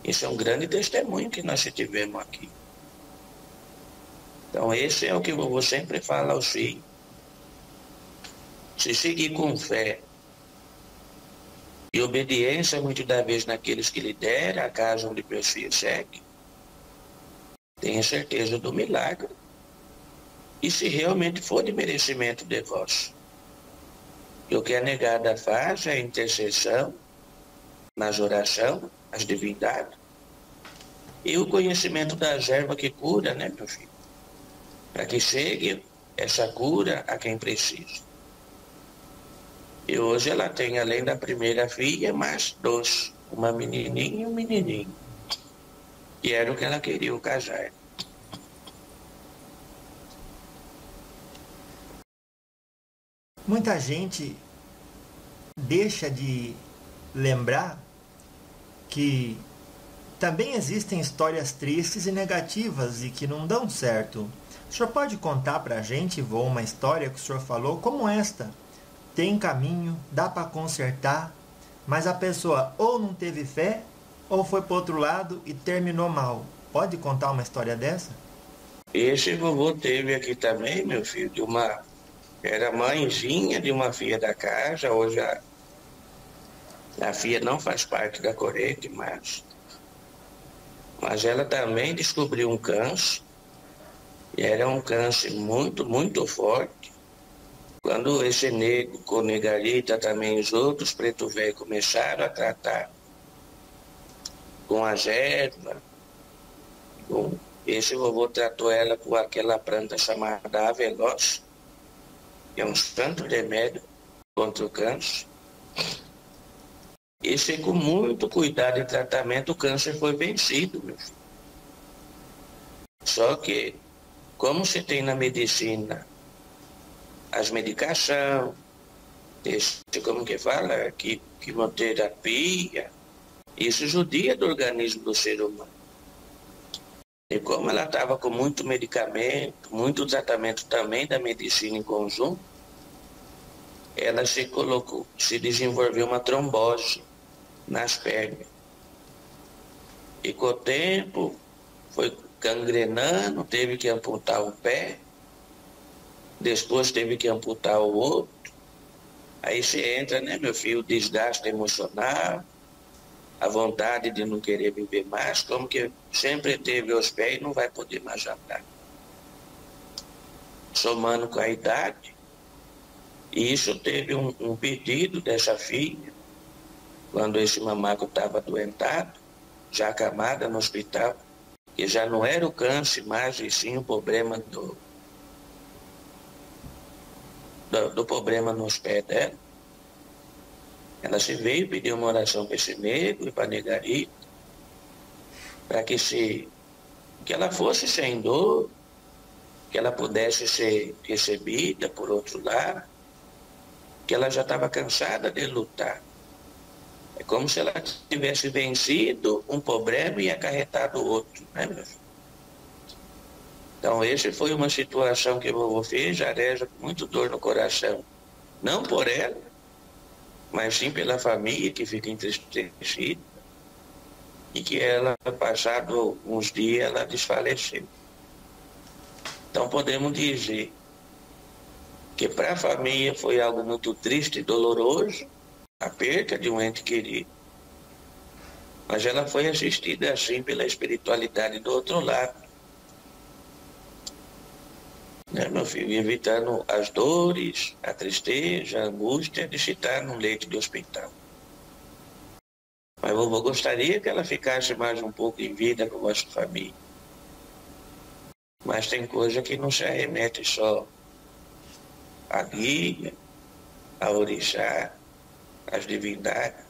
S1: Isso é um grande testemunho que nós tivemos aqui. Então, esse é o que o vovô sempre fala aos filhos. Se seguir com fé e obediência, muitas das vezes, naqueles que lideram a casa onde meus filhos seguem, tenha certeza do milagre. E se realmente for de merecimento de vós. E o que a negada faz é a intercessão nas orações, as divindades, e o conhecimento da erva que cura, né, meu filho? Para que chegue essa cura a quem precisa. E hoje ela tem, além da primeira filha, mais dois, uma menininha e um menininho. E era o que ela queria, o casar.
S2: Muita gente deixa de lembrar que também existem histórias tristes e negativas e que não dão certo. O senhor pode contar pra gente, vô, uma história que o senhor falou como esta? Tem caminho, dá para consertar, mas a pessoa ou não teve fé ou foi para outro lado e terminou mal. Pode contar uma história dessa?
S1: Esse vovô teve aqui também, meu filho, era mãezinha de uma filha da casa. Hoje a filha não faz parte da corrente, mas ela também descobriu um câncer, e era um câncer muito, muito forte. Quando esse negro, com negarita, também os outros preto velho começaram a tratar com as ervas, esse vovô tratou ela com aquela planta chamada aveloz, que é um santo remédio contra o câncer. E com muito cuidado e tratamento, o câncer foi vencido, meu filho. Só que, como se tem na medicina as medicações, como que fala, quimioterapia, isso judia do organismo do ser humano. E como ela estava com muito medicamento, muito tratamento também da medicina em conjunto, ela se desenvolveu uma trombose nas pernas. E com o tempo foi gangrenando, teve que amputar um pé, depois teve que amputar o outro. Aí você entra, né, meu filho, o desgaste emocional, a vontade de não querer viver mais, como que sempre teve aos pés e não vai poder mais andar. Somando com a idade, e isso teve um pedido dessa filha, quando esse mamaco estava adoentado, já acamada no hospital, que já não era o câncer mais, e sim o problema do problema nos pés dela. Ela se veio pedir uma oração para esse negro e para a negarita, para que ela fosse sem dor, que ela pudesse ser recebida por outro lado, que ela já estava cansada de lutar. É como se ela tivesse vencido um problema e acarretado outro, né, meu filho? Então, essa foi uma situação que o vovô fez, já reza com muito dor no coração. Não por ela, mas sim pela família que fica entristecida. E que ela, passado uns dias, ela desfaleceu. Então, podemos dizer que para a família foi algo muito triste e doloroso, a perda de um ente querido. Mas ela foi assistida assim pela espiritualidade do outro lado. Né, meu filho? Evitando as dores, a tristeza, a angústia de estar num leito de hospital. Mas vovô gostaria que ela ficasse mais um pouco em vida com a nossa família. Mas tem coisa que não se arremete só a guia, a orixá, as divindades.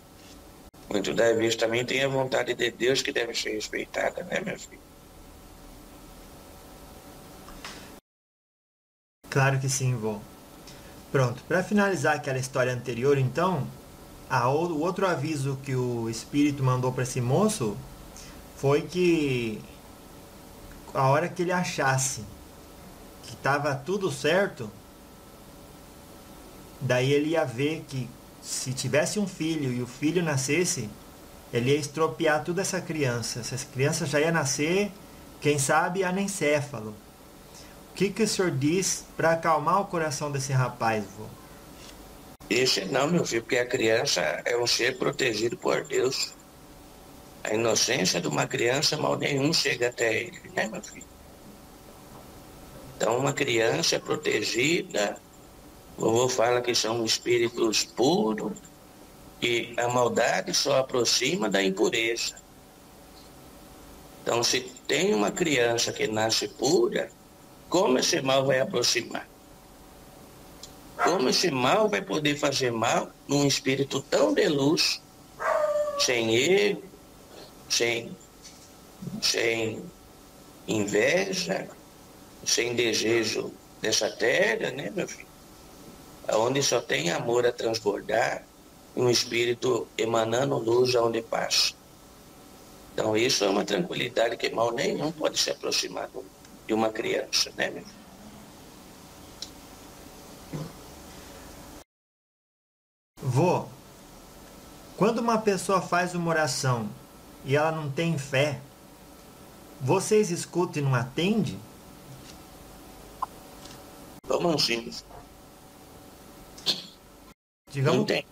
S1: Muitas das vezes também tem a vontade de Deus que deve ser respeitada, né, meu filho?
S2: Claro que sim, vô. Pronto, para finalizar aquela história anterior, então, o outro aviso que o espírito mandou para esse moço foi que a hora que ele achasse que estava tudo certo, daí ele ia ver que se tivesse um filho e o filho nascesse, ele ia estropiar toda essa criança. Essa criança já ia nascer, quem sabe, anencéfalo. O que o senhor diz para acalmar o coração desse rapaz, vô?
S1: Esse não, meu filho, porque a criança é um ser protegido por Deus. A inocência de uma criança, mal nenhum chega até ele, né, meu filho? Então, uma criança é protegida. O vovô fala que são espíritos puros, que a maldade só aproxima da impureza. Então, se tem uma criança que nasce pura, como esse mal vai aproximar? Como esse mal vai poder fazer mal num espírito tão de luz, sem erro, sem inveja, sem desejo dessa terra, né, meu filho? Onde só tem amor a transbordar, e um espírito emanando luz aonde passa. Então, isso é uma tranquilidade que mal nenhum pode se aproximar de uma criança, né, meu filho?
S2: Vô, quando uma pessoa faz uma oração e ela não tem fé, vocês escutam e não atendem?
S1: Como assim?
S2: Digamos,
S1: Não tem.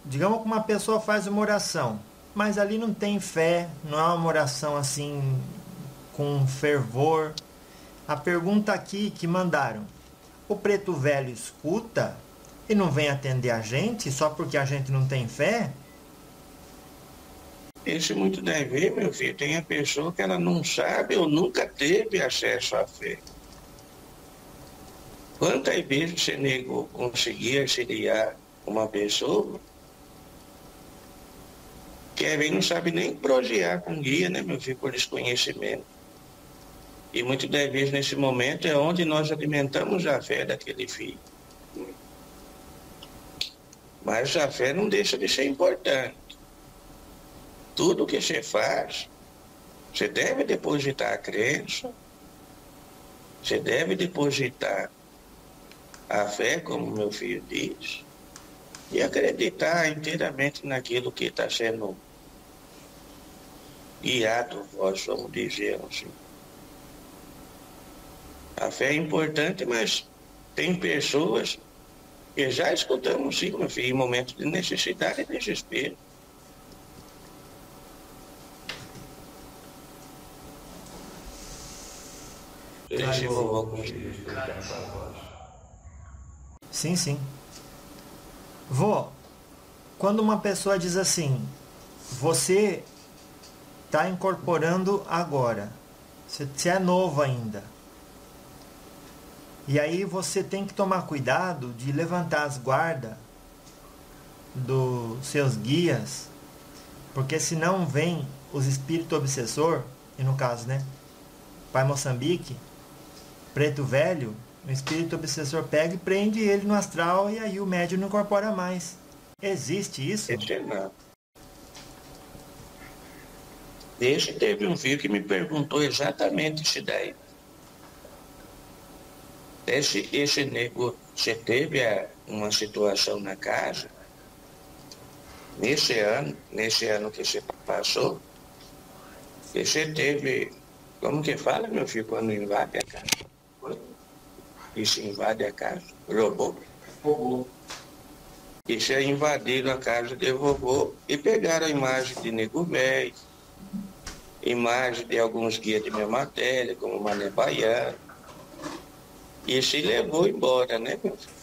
S2: digamos que uma pessoa faz uma oração, mas ali não tem fé, não é uma oração assim com fervor. A pergunta aqui que mandaram: o preto velho escuta e não vem atender a gente só porque a gente não tem fé?
S1: Isso muito deve ver, meu filho. Tem a pessoa que ela não sabe ou nunca teve acesso à fé. Quantas vezes você negou conseguir auxiliar uma pessoa que às vezes não sabe nem prosear com guia, né, meu filho, por desconhecimento. E muitas das vezes nesse momento é onde nós alimentamos a fé daquele filho. Mas a fé não deixa de ser importante. Tudo que você faz, você deve depositar a crença, você deve depositar a fé, como meu filho diz, e acreditar inteiramente naquilo que está sendo guiado, nós vamos dizer assim. A fé é importante, mas tem pessoas que já escutamos sim, meu filho, em momentos de necessidade e desespero.
S2: Sim, sim. Vô, quando uma pessoa diz assim, você está incorporando agora, você é novo ainda, e aí você tem que tomar cuidado de levantar as guardas dos seus guias, porque senão vem os espíritos obsessor, e no caso, né, Pai Moçambique, Preto Velho, o espírito obsessor pega e prende ele no astral e aí o médium não incorpora mais. Existe isso?
S1: Não. Teve um filho que me perguntou exatamente isso daí. Esse nego, você teve uma situação na casa, nesse ano que você passou, que você teve, como que fala, meu filho, quando invade a casa? E se invade a casa? Roubou. E se invadiram a casa de vovô e pegaram a imagem de nego velho, imagem de alguns guias de minha matéria, como Mané Baiano, e se levou embora, né, meu filho?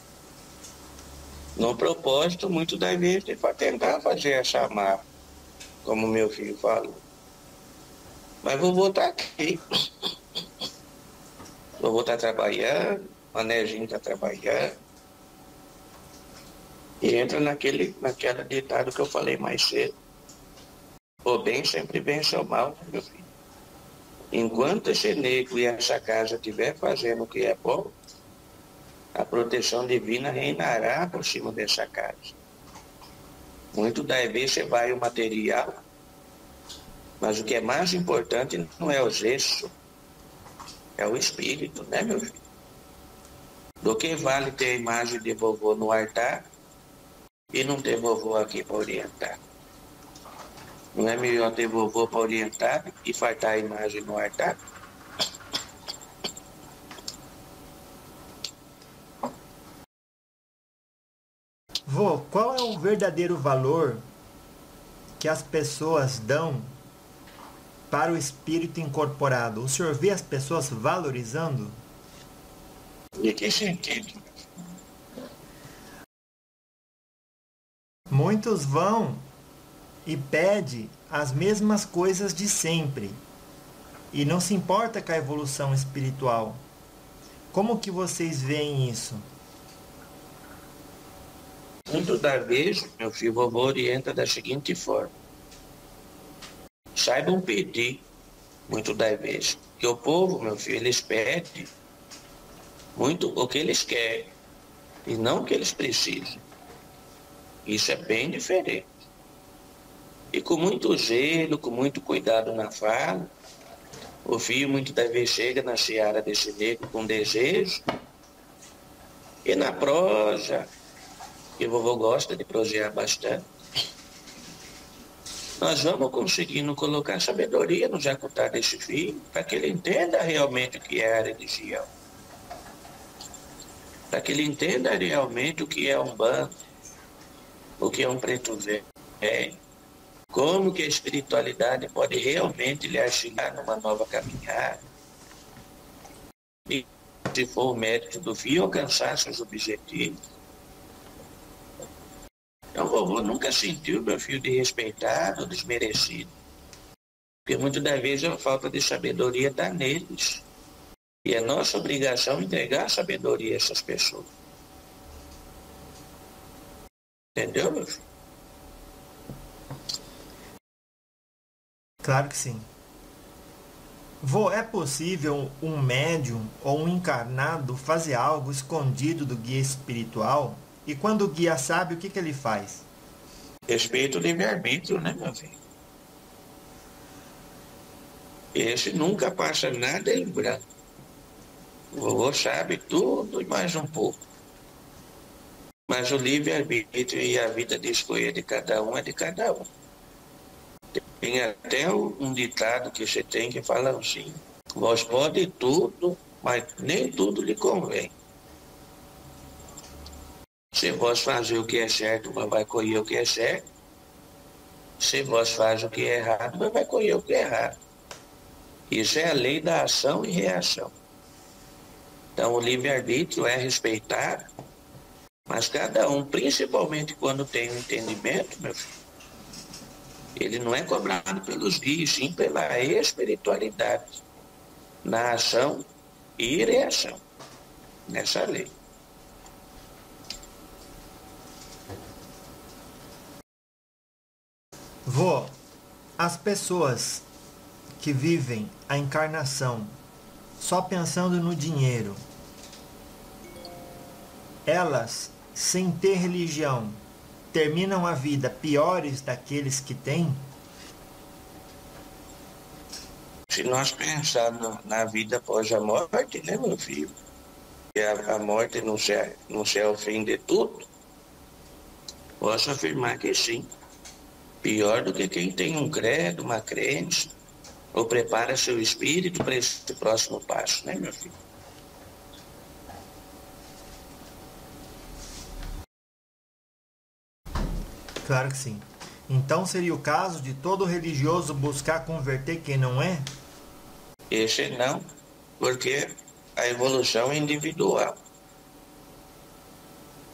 S1: No propósito, muito das vezes, para tentar fazer essa máfia, como meu filho falou. Mas vovô está aqui. Vovô está trabalhando, Manézinho está trabalhando. E entra naquela ditado que eu falei mais cedo. O bem sempre vence o mal, né, meu filho? Enquanto esse nego e essa casa estiver fazendo o que é bom, a proteção divina reinará por cima dessa casa. Muito das vezes você vai o material, mas o que é mais importante não é o gesso, é o espírito, né, meu filho? Do que vale ter a imagem de vovô no altar e não ter vovô aqui para orientar? Não é melhor ter vovô para orientar e faltar a imagem no altar?
S2: Vô, qual é o verdadeiro valor que as pessoas dão para o espírito incorporado? O senhor vê as pessoas valorizando?
S1: Em que sentido?
S2: Muitos vão e pedem as mesmas coisas de sempre e não se importa com a evolução espiritual. Como que vocês veem isso?
S1: Muito da vez, meu filho, vovô orienta da seguinte forma: saibam pedir, muito da vez, que o povo, meu filho, eles pedem muito o que eles querem e não o que eles precisam. Isso é bem diferente. E com muito zelo, com muito cuidado na fala, o filho muitas das vezes chega na seara desse negro com desejo, e na prosa, que o vovô gosta de prosear bastante, nós vamos conseguindo colocar sabedoria no jacutar desse filho, para que ele entenda realmente o que é a religião, para que ele entenda realmente o que é um banco, o que é um preto velho, como que a espiritualidade pode realmente lhe auxiliar numa nova caminhada. E se for o mérito do filho, alcançar seus objetivos. Então, o vovô nunca sentiu meu filho desrespeitado, desmerecido. Porque muitas das vezes a falta de sabedoria está neles. E é nossa obrigação entregar sabedoria a essas pessoas. Entendeu, meu filho?
S2: Claro que sim. Vô, é possível um médium ou um encarnado fazer algo escondido do guia espiritual? E quando o guia sabe, o que ele faz?
S1: Respeito o livre-arbítrio, né, meu filho? Esse nunca passa nada em branco. O vovô sabe tudo e mais um pouco. Mas o livre-arbítrio e a vida de escolha de cada um é de cada um. Tem até um ditado que você tem que fala assim: vós pode tudo, mas nem tudo lhe convém. Se vós fazer o que é certo, mas vai colher o que é certo. Se vós faz o que é errado, mas vai colher o que é errado. Isso é a lei da ação e reação. Então o livre-arbítrio é respeitado, mas cada um, principalmente quando tem um entendimento, meu filho, ele não é cobrado pelos guias, sim pela espiritualidade, na ação e reação, nessa lei.
S2: Vô, as pessoas que vivem a encarnação só pensando no dinheiro, elas, sem ter religião, terminam a vida piores daqueles que têm?
S1: Se nós pensarmos na vida após a morte, né, meu filho, que a morte não é o fim de tudo, posso afirmar que sim. Pior do que quem tem um credo, uma crença, ou prepara seu espírito para esse próximo passo, né, meu filho?
S2: Claro que sim. Então seria o caso de todo religioso buscar converter quem não é?
S1: Esse não, porque a evolução é individual.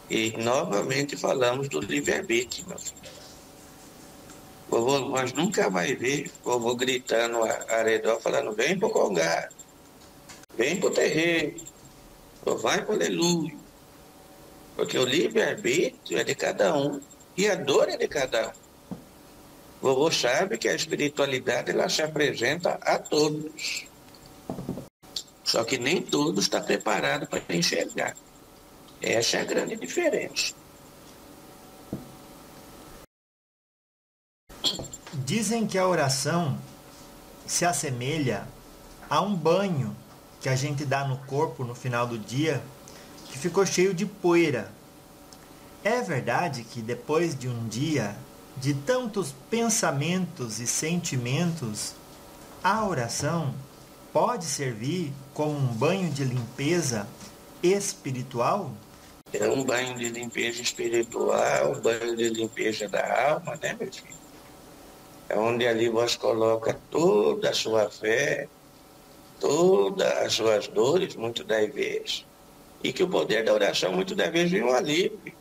S1: E novamente falamos do livre-arbítrio, meu filho. Vovô, nós nunca vai ver vovô gritando ao redor, falando: vem pro congado, vem pro terreiro, ou vai pro aleluia. Porque o livre-arbítrio é de cada um e a dor é de cada um. Vovô sabe que a espiritualidade ela se apresenta a todos. Só que nem todos estão preparados para enxergar. Essa é a grande diferença.
S2: Dizem que a oração se assemelha a um banho que a gente dá no corpo no final do dia, que ficou cheio de poeira. É verdade que depois de um dia de tantos pensamentos e sentimentos, a oração pode servir como um banho de limpeza espiritual?
S1: É um banho de limpeza espiritual, um banho de limpeza da alma, né, meu filho? É onde ali você coloca toda a sua fé, todas as suas dores, muitas das vezes, e que o poder da oração, muitas das vezes, vem um alívio,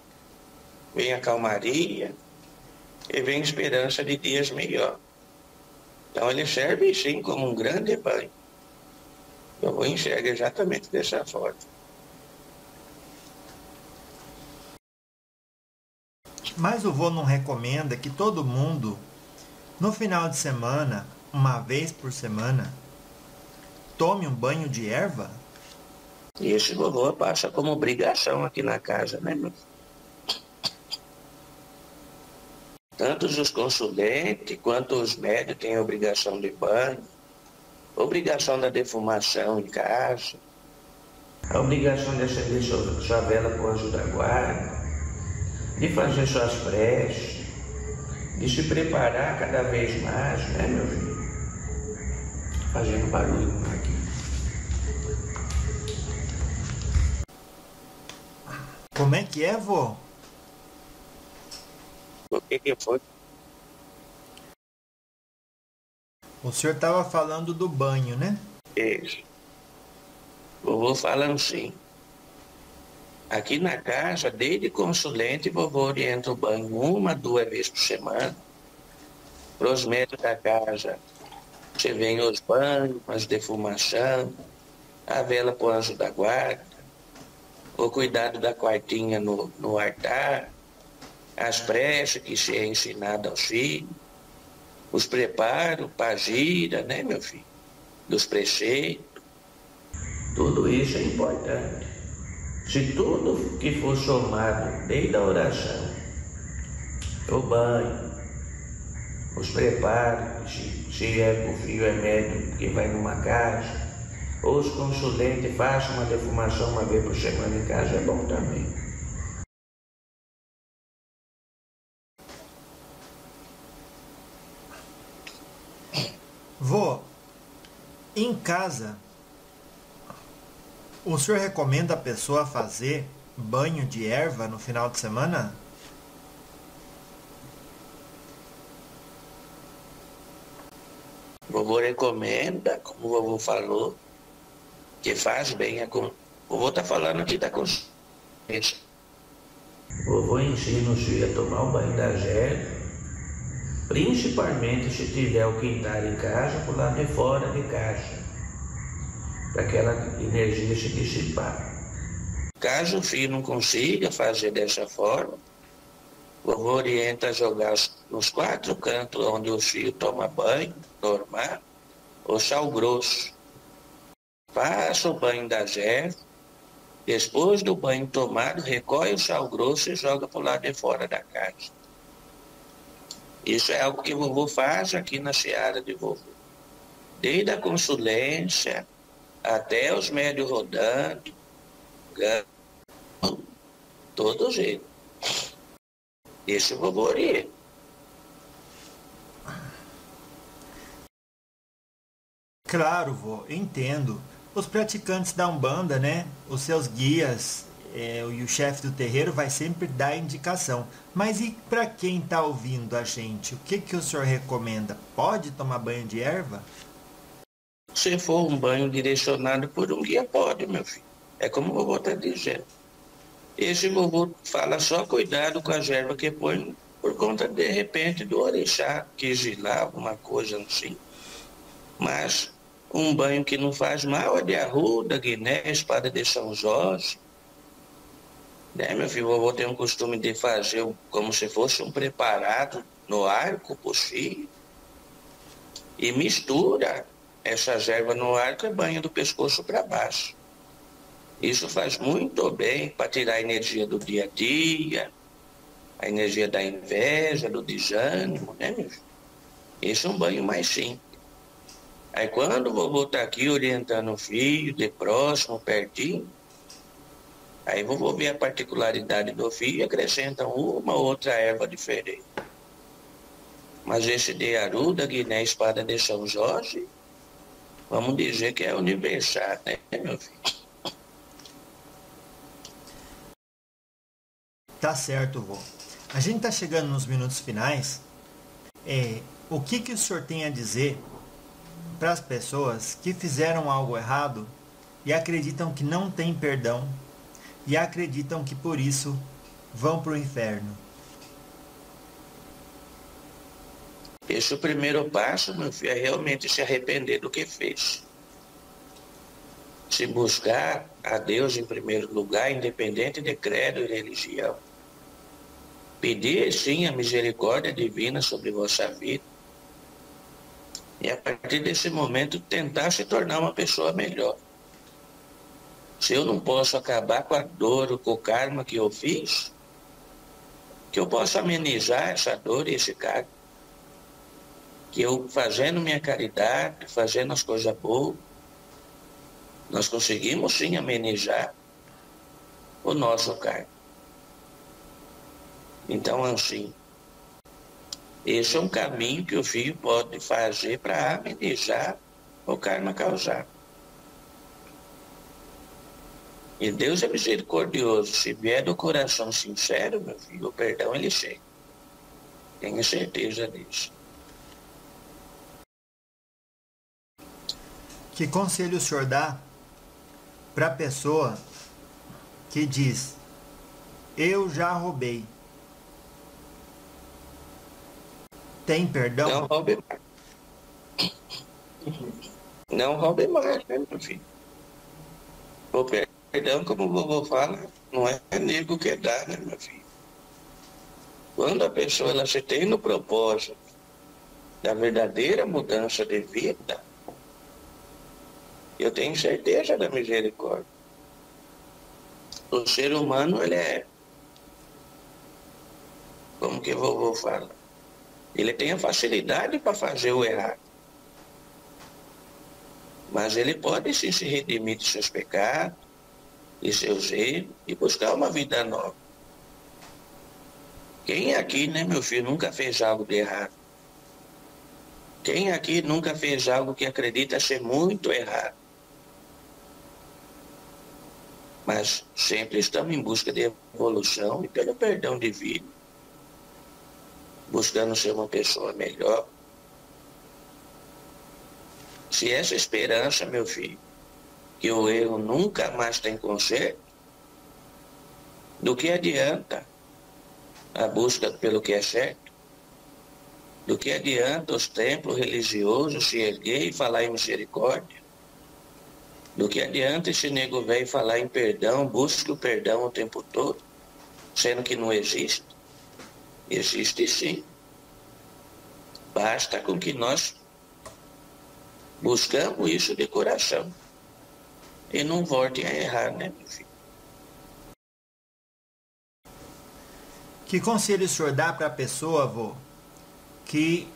S1: vem a calmaria, e vem esperança de dias melhor. Então ele serve sim como um grande banho. Eu vou enxergar exatamente dessa forma.
S2: Mas o vô não recomenda que todo mundo, no final de semana, uma vez por semana, tome um banho de erva?
S1: E esse vovô passa como obrigação aqui na casa, né, meu? Tanto os consulentes quanto os médicos têm obrigação de banho, obrigação da defumação em casa, a obrigação de acender sua vela com o anjo da guarda, de fazer suas preces, de se preparar cada vez mais, né, meu filho? Fazendo barulho aqui.
S2: Como é que é, vô?
S1: O que foi?
S2: O senhor estava falando do banho, né?
S1: Isso. Vovô falando sim. Aqui na casa, desde consulente, vovô orienta o banho 1, 2 vezes por semana. Para os médicos da casa, você vem os banhos, as defumação, a vela para o anjo da guarda, o cuidado da quartinha no altar, as preces que se é ensinado aos filhos, os preparos para a gira, né, meu filho? Dos preceitos. Tudo isso é importante. Se tudo que for somado, desde a oração, o banho, os preparos, se é o filho é médico que vai numa casa, ou os consulentes façam uma defumação uma vez por semana em casa, é bom também.
S2: Vô, em casa, o senhor recomenda a pessoa fazer banho de erva no final de semana?
S1: O vovô recomenda, como o vovô falou, que faz bem. O vovô está falando aqui da consciência. O vovô ensina os filhos a tomar o banho da erva, principalmente se tiver o quintal em casa, por lado de fora de casa, para aquela energia se dissipar. Caso o filho não consiga fazer dessa forma, o vovô orienta a jogar nos 4 cantos onde o filho toma banho, normal, o sal grosso. Passa o banho das ervas, depois do banho tomado, recolhe o sal grosso e joga para o lado de fora da casa. Isso é algo que o vovô faz aqui na seara de vovô. Desde a consulência até os médios rodando, todo jeito. Isso o vovô orienta.
S2: Claro, vô, entendo. Os praticantes da Umbanda, né? Os seus guias e o chefe do terreiro vai sempre dar indicação. Mas e para quem está ouvindo a gente, o que o senhor recomenda? Pode tomar banho de erva?
S1: Se for um banho direcionado por um guia, pode, meu filho. É como o vovô está dizendo. Esse vovô fala só cuidado com as ervas que põe por conta, de repente, do orixá, que exilar alguma coisa assim. Mas um banho que não faz mal é de arruda, guiné, espada de São Jorge. Né, meu filho? O vovô tem um costume de fazer como se fosse um preparado no arco para os filhos. E mistura essas ervas no arco e banha do pescoço para baixo. Isso faz muito bem para tirar a energia do dia a dia, a energia da inveja, do desânimo, né, meu filho? Esse é um banho mais simples. Aí quando o vovô está aqui orientando o filho, de próximo, pertinho, aí o vovô vê a particularidade do filho e acrescenta uma ou outra erva diferente. Mas esse de Aruda, Guiné, espada de São Jorge, vamos dizer que é universal, né, meu filho?
S2: Tá certo, vô. A gente está chegando nos minutos finais. O que o senhor tem a dizer para as pessoas que fizeram algo errado e acreditam que não tem perdão e acreditam que por isso vão para o inferno?
S1: Esse é o primeiro passo, meu filho, é realmente se arrepender do que fez. Se buscar a Deus em primeiro lugar, independente de credo e religião. Pedir, sim, a misericórdia divina sobre vossa vida. E a partir desse momento, tentar se tornar uma pessoa melhor. Se eu não posso acabar com a dor, com o karma que eu fiz, que eu possa amenizar essa dor e esse karma. Que eu, fazendo minha caridade, fazendo as coisas boas, nós conseguimos sim amenizar o nosso karma. Então, assim, esse é um caminho que o filho pode fazer para amenizar o karma causado. E Deus é misericordioso. Se vier do coração sincero, meu filho, o perdão ele chega. Tenha certeza disso.
S2: Que conselho o senhor dá para a pessoa que diz: eu já roubei? Tem perdão?
S1: Não roube mais. Não roube mais, né, meu filho? O perdão, como o vovô fala, não é nego que dá, né, meu filho? Quando a pessoa ela se tem no propósito da verdadeira mudança de vida, eu tenho certeza da misericórdia. O ser humano, ele é, como que o vovô fala, ele tem a facilidade para fazer o errado. Mas ele pode sim se redimir de seus pecados, de seus erros e buscar uma vida nova. Quem aqui, né, meu filho, nunca fez algo de errado? Quem aqui nunca fez algo que acredita ser muito errado? Mas sempre estamos em busca de evolução e pelo perdão divino, buscando ser uma pessoa melhor. Se essa esperança, meu filho, que o erro nunca mais tem conserto, do que adianta a busca pelo que é certo? Do que adianta os templos religiosos se erguer e falar em misericórdia? Do que adianta esse nego velho falar em perdão, busque o perdão o tempo todo, sendo que não existe? Existe sim. Basta com que nós buscamos isso de coração e não voltem a errar, né, meu filho?
S2: Que conselho o senhor dá para a pessoa, avô, que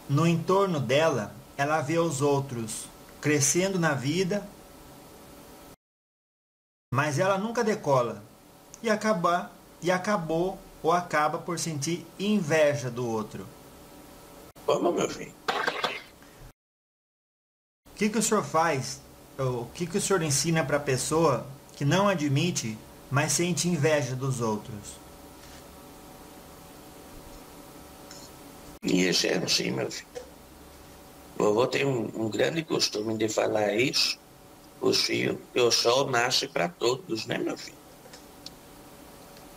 S2: no entorno dela ela vê os outros crescendo na vida, mas ela nunca decola e acabou ou acaba por sentir inveja do outro?
S1: Vamos, meu filho.
S2: O que o senhor faz? O que o senhor ensina para a pessoa que não admite, mas sente inveja dos outros?
S1: E esse é assim, meu filho. Vovô tem um grande costume de falar isso. Os filhos, que o sol nasce para todos, né, meu filho?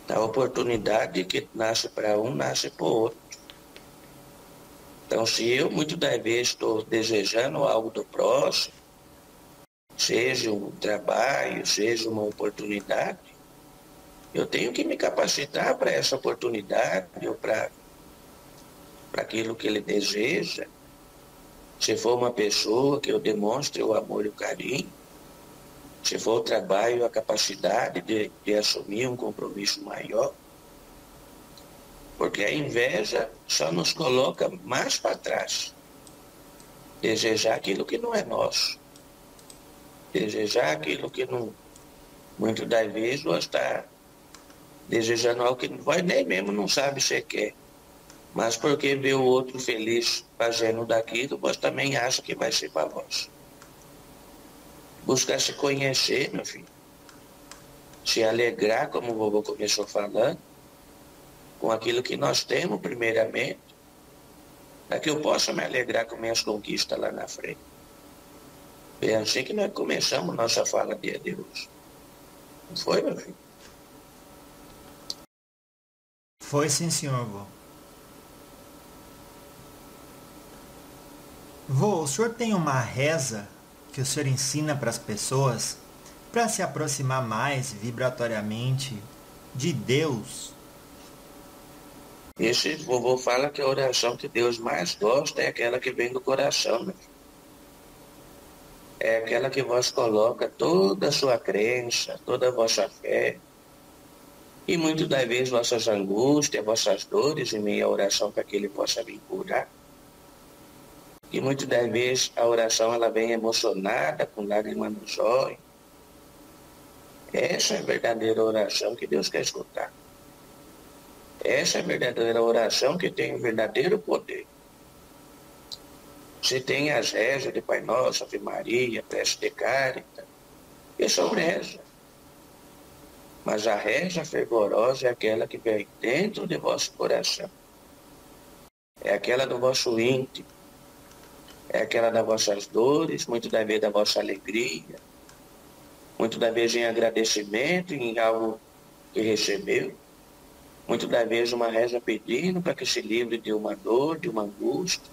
S1: A oportunidade que nasce para um, nasce para o outro. Então, se eu muitas das vezes estou desejando algo do próximo, seja um trabalho, seja uma oportunidade, eu tenho que me capacitar para essa oportunidade ou para aquilo que ele deseja. Se for uma pessoa que eu demonstre o amor e o carinho, se for o trabalho, a capacidade de assumir um compromisso maior, porque a inveja só nos coloca mais para trás. Desejar aquilo que não é nosso. Desejar aquilo que não, muitas das vezes, nós está desejando algo que nós nem mesmo não sabe se quer. Mas porque vê o outro feliz fazendo daquilo, nós também acha que vai ser para nós. Buscar se conhecer, meu filho. Se alegrar, como o vovô começou falando, com aquilo que nós temos primeiramente, para que eu possa me alegrar com minhas conquistas lá na frente. É assim que nós começamos nossa fala dia de hoje. Não foi, meu filho?
S2: Foi sim, senhor, avô. Vô, o senhor tem uma reza que o senhor ensina para as pessoas para se aproximar mais vibratoriamente de Deus?
S1: Esse vovô fala que a oração que Deus mais gosta é aquela que vem do coração, né? É aquela que vós coloca toda a sua crença, toda a vossa fé, e muitas das vezes vossas angústias, vossas dores em meio à oração para que Ele possa vir curar. E muitas das vezes a oração ela vem emocionada, com lágrimas nos olhos. Essa é a verdadeira oração que Deus quer escutar. Essa é a verdadeira oração que tem o verdadeiro poder. Você tem as rezas de Pai Nosso, Ave Maria, prece de Caritas, que são rezas. Mas a reza fervorosa é aquela que vem dentro de vosso coração. É aquela do vosso íntimo. É aquela das vossas dores, muitas das vezes da vossa alegria, muitas das vezes em agradecimento em algo que recebeu, muitas das vezes uma reza pedindo para que se livre de uma dor, de uma angústia.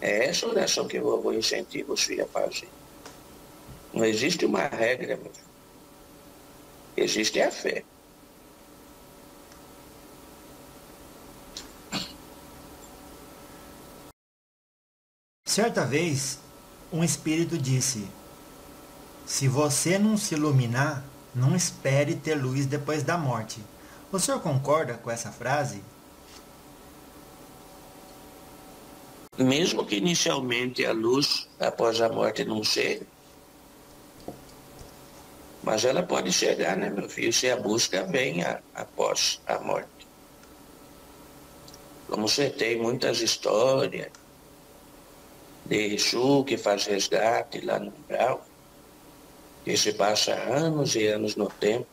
S1: É essa oração que eu vou incentivar os filhos a fazer. Não existe uma regra, meu filho. Existe a fé.
S2: Certa vez, um espírito disse: se você não se iluminar, não espere ter luz depois da morte. O senhor concorda com essa frase?
S1: Mesmo que inicialmente a luz após a morte não chegue, mas ela pode chegar, né, meu filho, se a busca vem após a morte. Como você tem muitas histórias de Exu que faz resgate lá no umbral, que se passa anos e anos no tempo,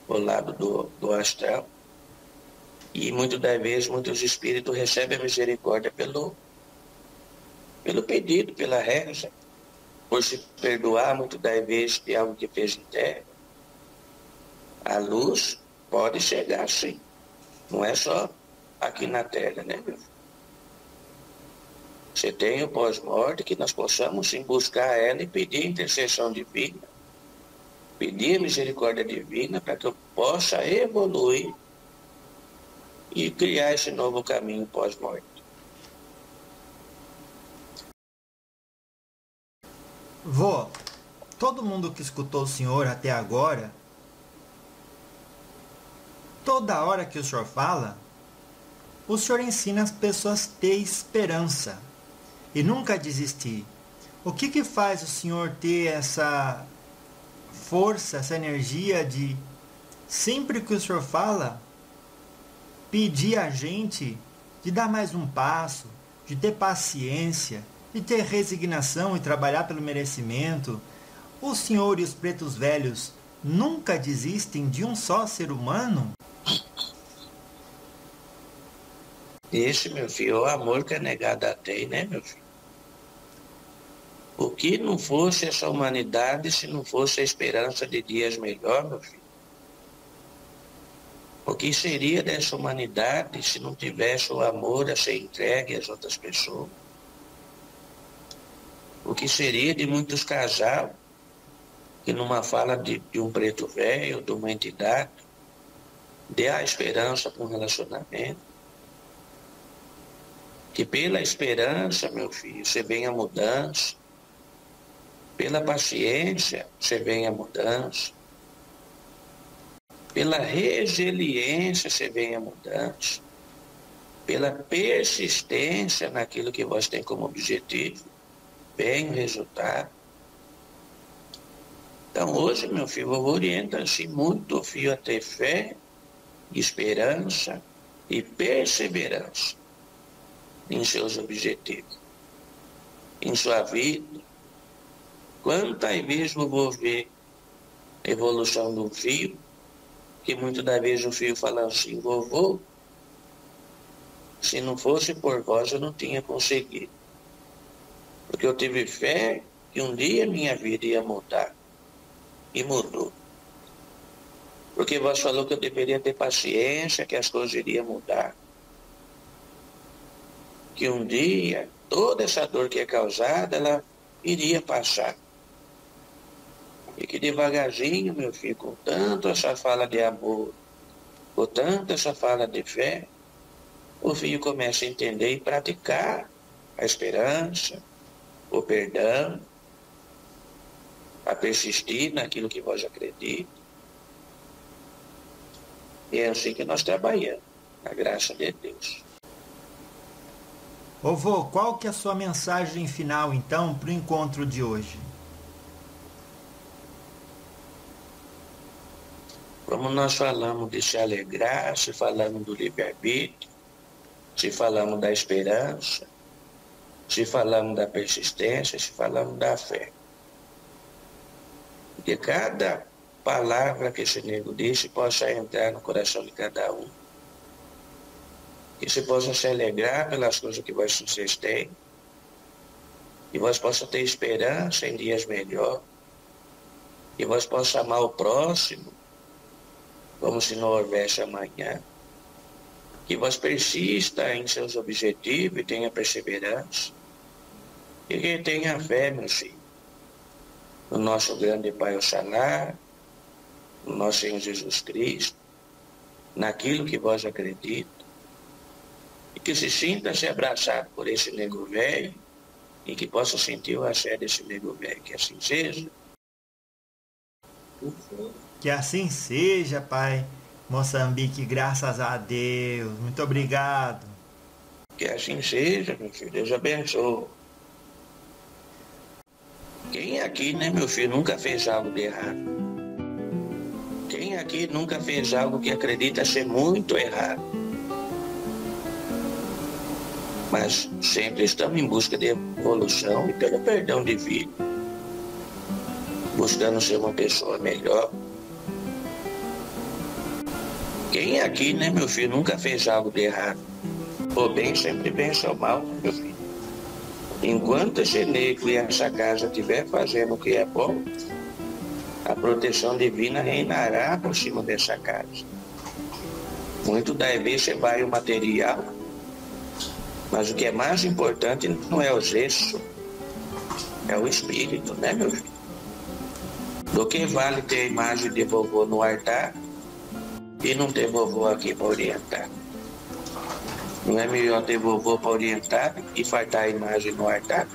S1: ao lado do astral, e muitas das vezes muitos espíritos recebem a misericórdia pelo pedido, pela reza, por se perdoar muitas das vezes de algo que fez em terra. A luz pode chegar sim, não é só aqui na terra, né, meu filho? Você tem o pós-morte, que nós possamos sim buscar ela e pedir a intercessão divina, pedir a misericórdia divina para que eu possa evoluir e criar esse novo caminho pós-morte.
S2: Vô, todo mundo que escutou o senhor até agora, toda hora que o senhor fala, o senhor ensina as pessoas a ter esperança e nunca desistir. O que faz o senhor ter essa força, essa energia de, sempre que o senhor fala, pedir a gente de dar mais um passo, de ter paciência, de ter resignação e trabalhar pelo merecimento? O senhor e os pretos velhos nunca desistem de um só ser humano?
S1: Esse, meu filho, é o amor que a negada tem, né, meu filho? O que não fosse essa humanidade se não fosse a esperança de dias melhor, meu filho? O que seria dessa humanidade se não tivesse o amor a ser entregue às outras pessoas? O que seria de muitos casais que numa fala de um preto velho, de uma entidade, dê a esperança para um relacionamento? Que pela esperança, meu filho, você venha a mudança. Pela paciência, você venha a mudança. Pela resiliência, você venha a mudança. Pela persistência naquilo que você tem como objetivo, vem o resultado. Então, hoje, meu filho, eu oriento-se muito o filho a ter fé, esperança e perseverança em seus objetivos, em sua vida. Quantas vezes eu vou ver a evolução do filho, que muitas das vezes o filho fala assim: vovô, se não fosse por vós eu não tinha conseguido, porque eu tive fé que um dia minha vida ia mudar, e mudou. Porque vós falou que eu deveria ter paciência, que as coisas iriam mudar, que um dia toda essa dor que é causada, ela iria passar. E que devagarzinho, meu filho, com tanto essa fala de amor, com tanto essa fala de fé, o filho começa a entender e praticar a esperança, o perdão, a persistir naquilo que vós acredita. E é assim que nós trabalhamos, na graça de Deus.
S2: Ô vô, qual que é a sua mensagem final, então, para o encontro de hoje?
S1: Como nós falamos de se alegrar, se falamos do livre-arbítrio, se falamos da esperança, se falamos da persistência, se falamos da fé. Que cada palavra que esse nego disse possa entrar no coração de cada um. Que se possa se alegrar pelas coisas que vocês têm. Que vós possa ter esperança em dias melhores. Que vós possa amar o próximo como se não houvesse amanhã. Que vós persista em seus objetivos e tenha perseverança. E que tenha fé, meu filho, no nosso grande Pai Oxalá, no nosso Senhor Jesus Cristo, naquilo que vós acredita, e que se sinta-se abraçado por esse nego velho, e que possa sentir o axé desse nego velho, que assim seja.
S2: Que assim seja, Pai Moçambique, graças a Deus. Muito obrigado.
S1: Que assim seja, meu filho, Deus abençoe. Quem aqui, né, meu filho, nunca fez algo de errado? Quem aqui nunca fez algo que acredita ser muito errado? Mas sempre estamos em busca de evolução e pelo perdão divino. Buscando ser uma pessoa melhor. Quem aqui, né, meu filho, nunca fez algo de errado? O bem sempre vence ao mal, meu filho. Enquanto esse nego e essa casa estiver fazendo o que é bom, a proteção divina reinará por cima dessa casa. Muito da vez você vai o material, mas o que é mais importante não é o gesso, é o espírito, né, meu filho? Do que vale ter a imagem de vovô no altar e não ter vovô aqui para orientar? Não é melhor ter vovô para orientar e faltar a imagem no altar?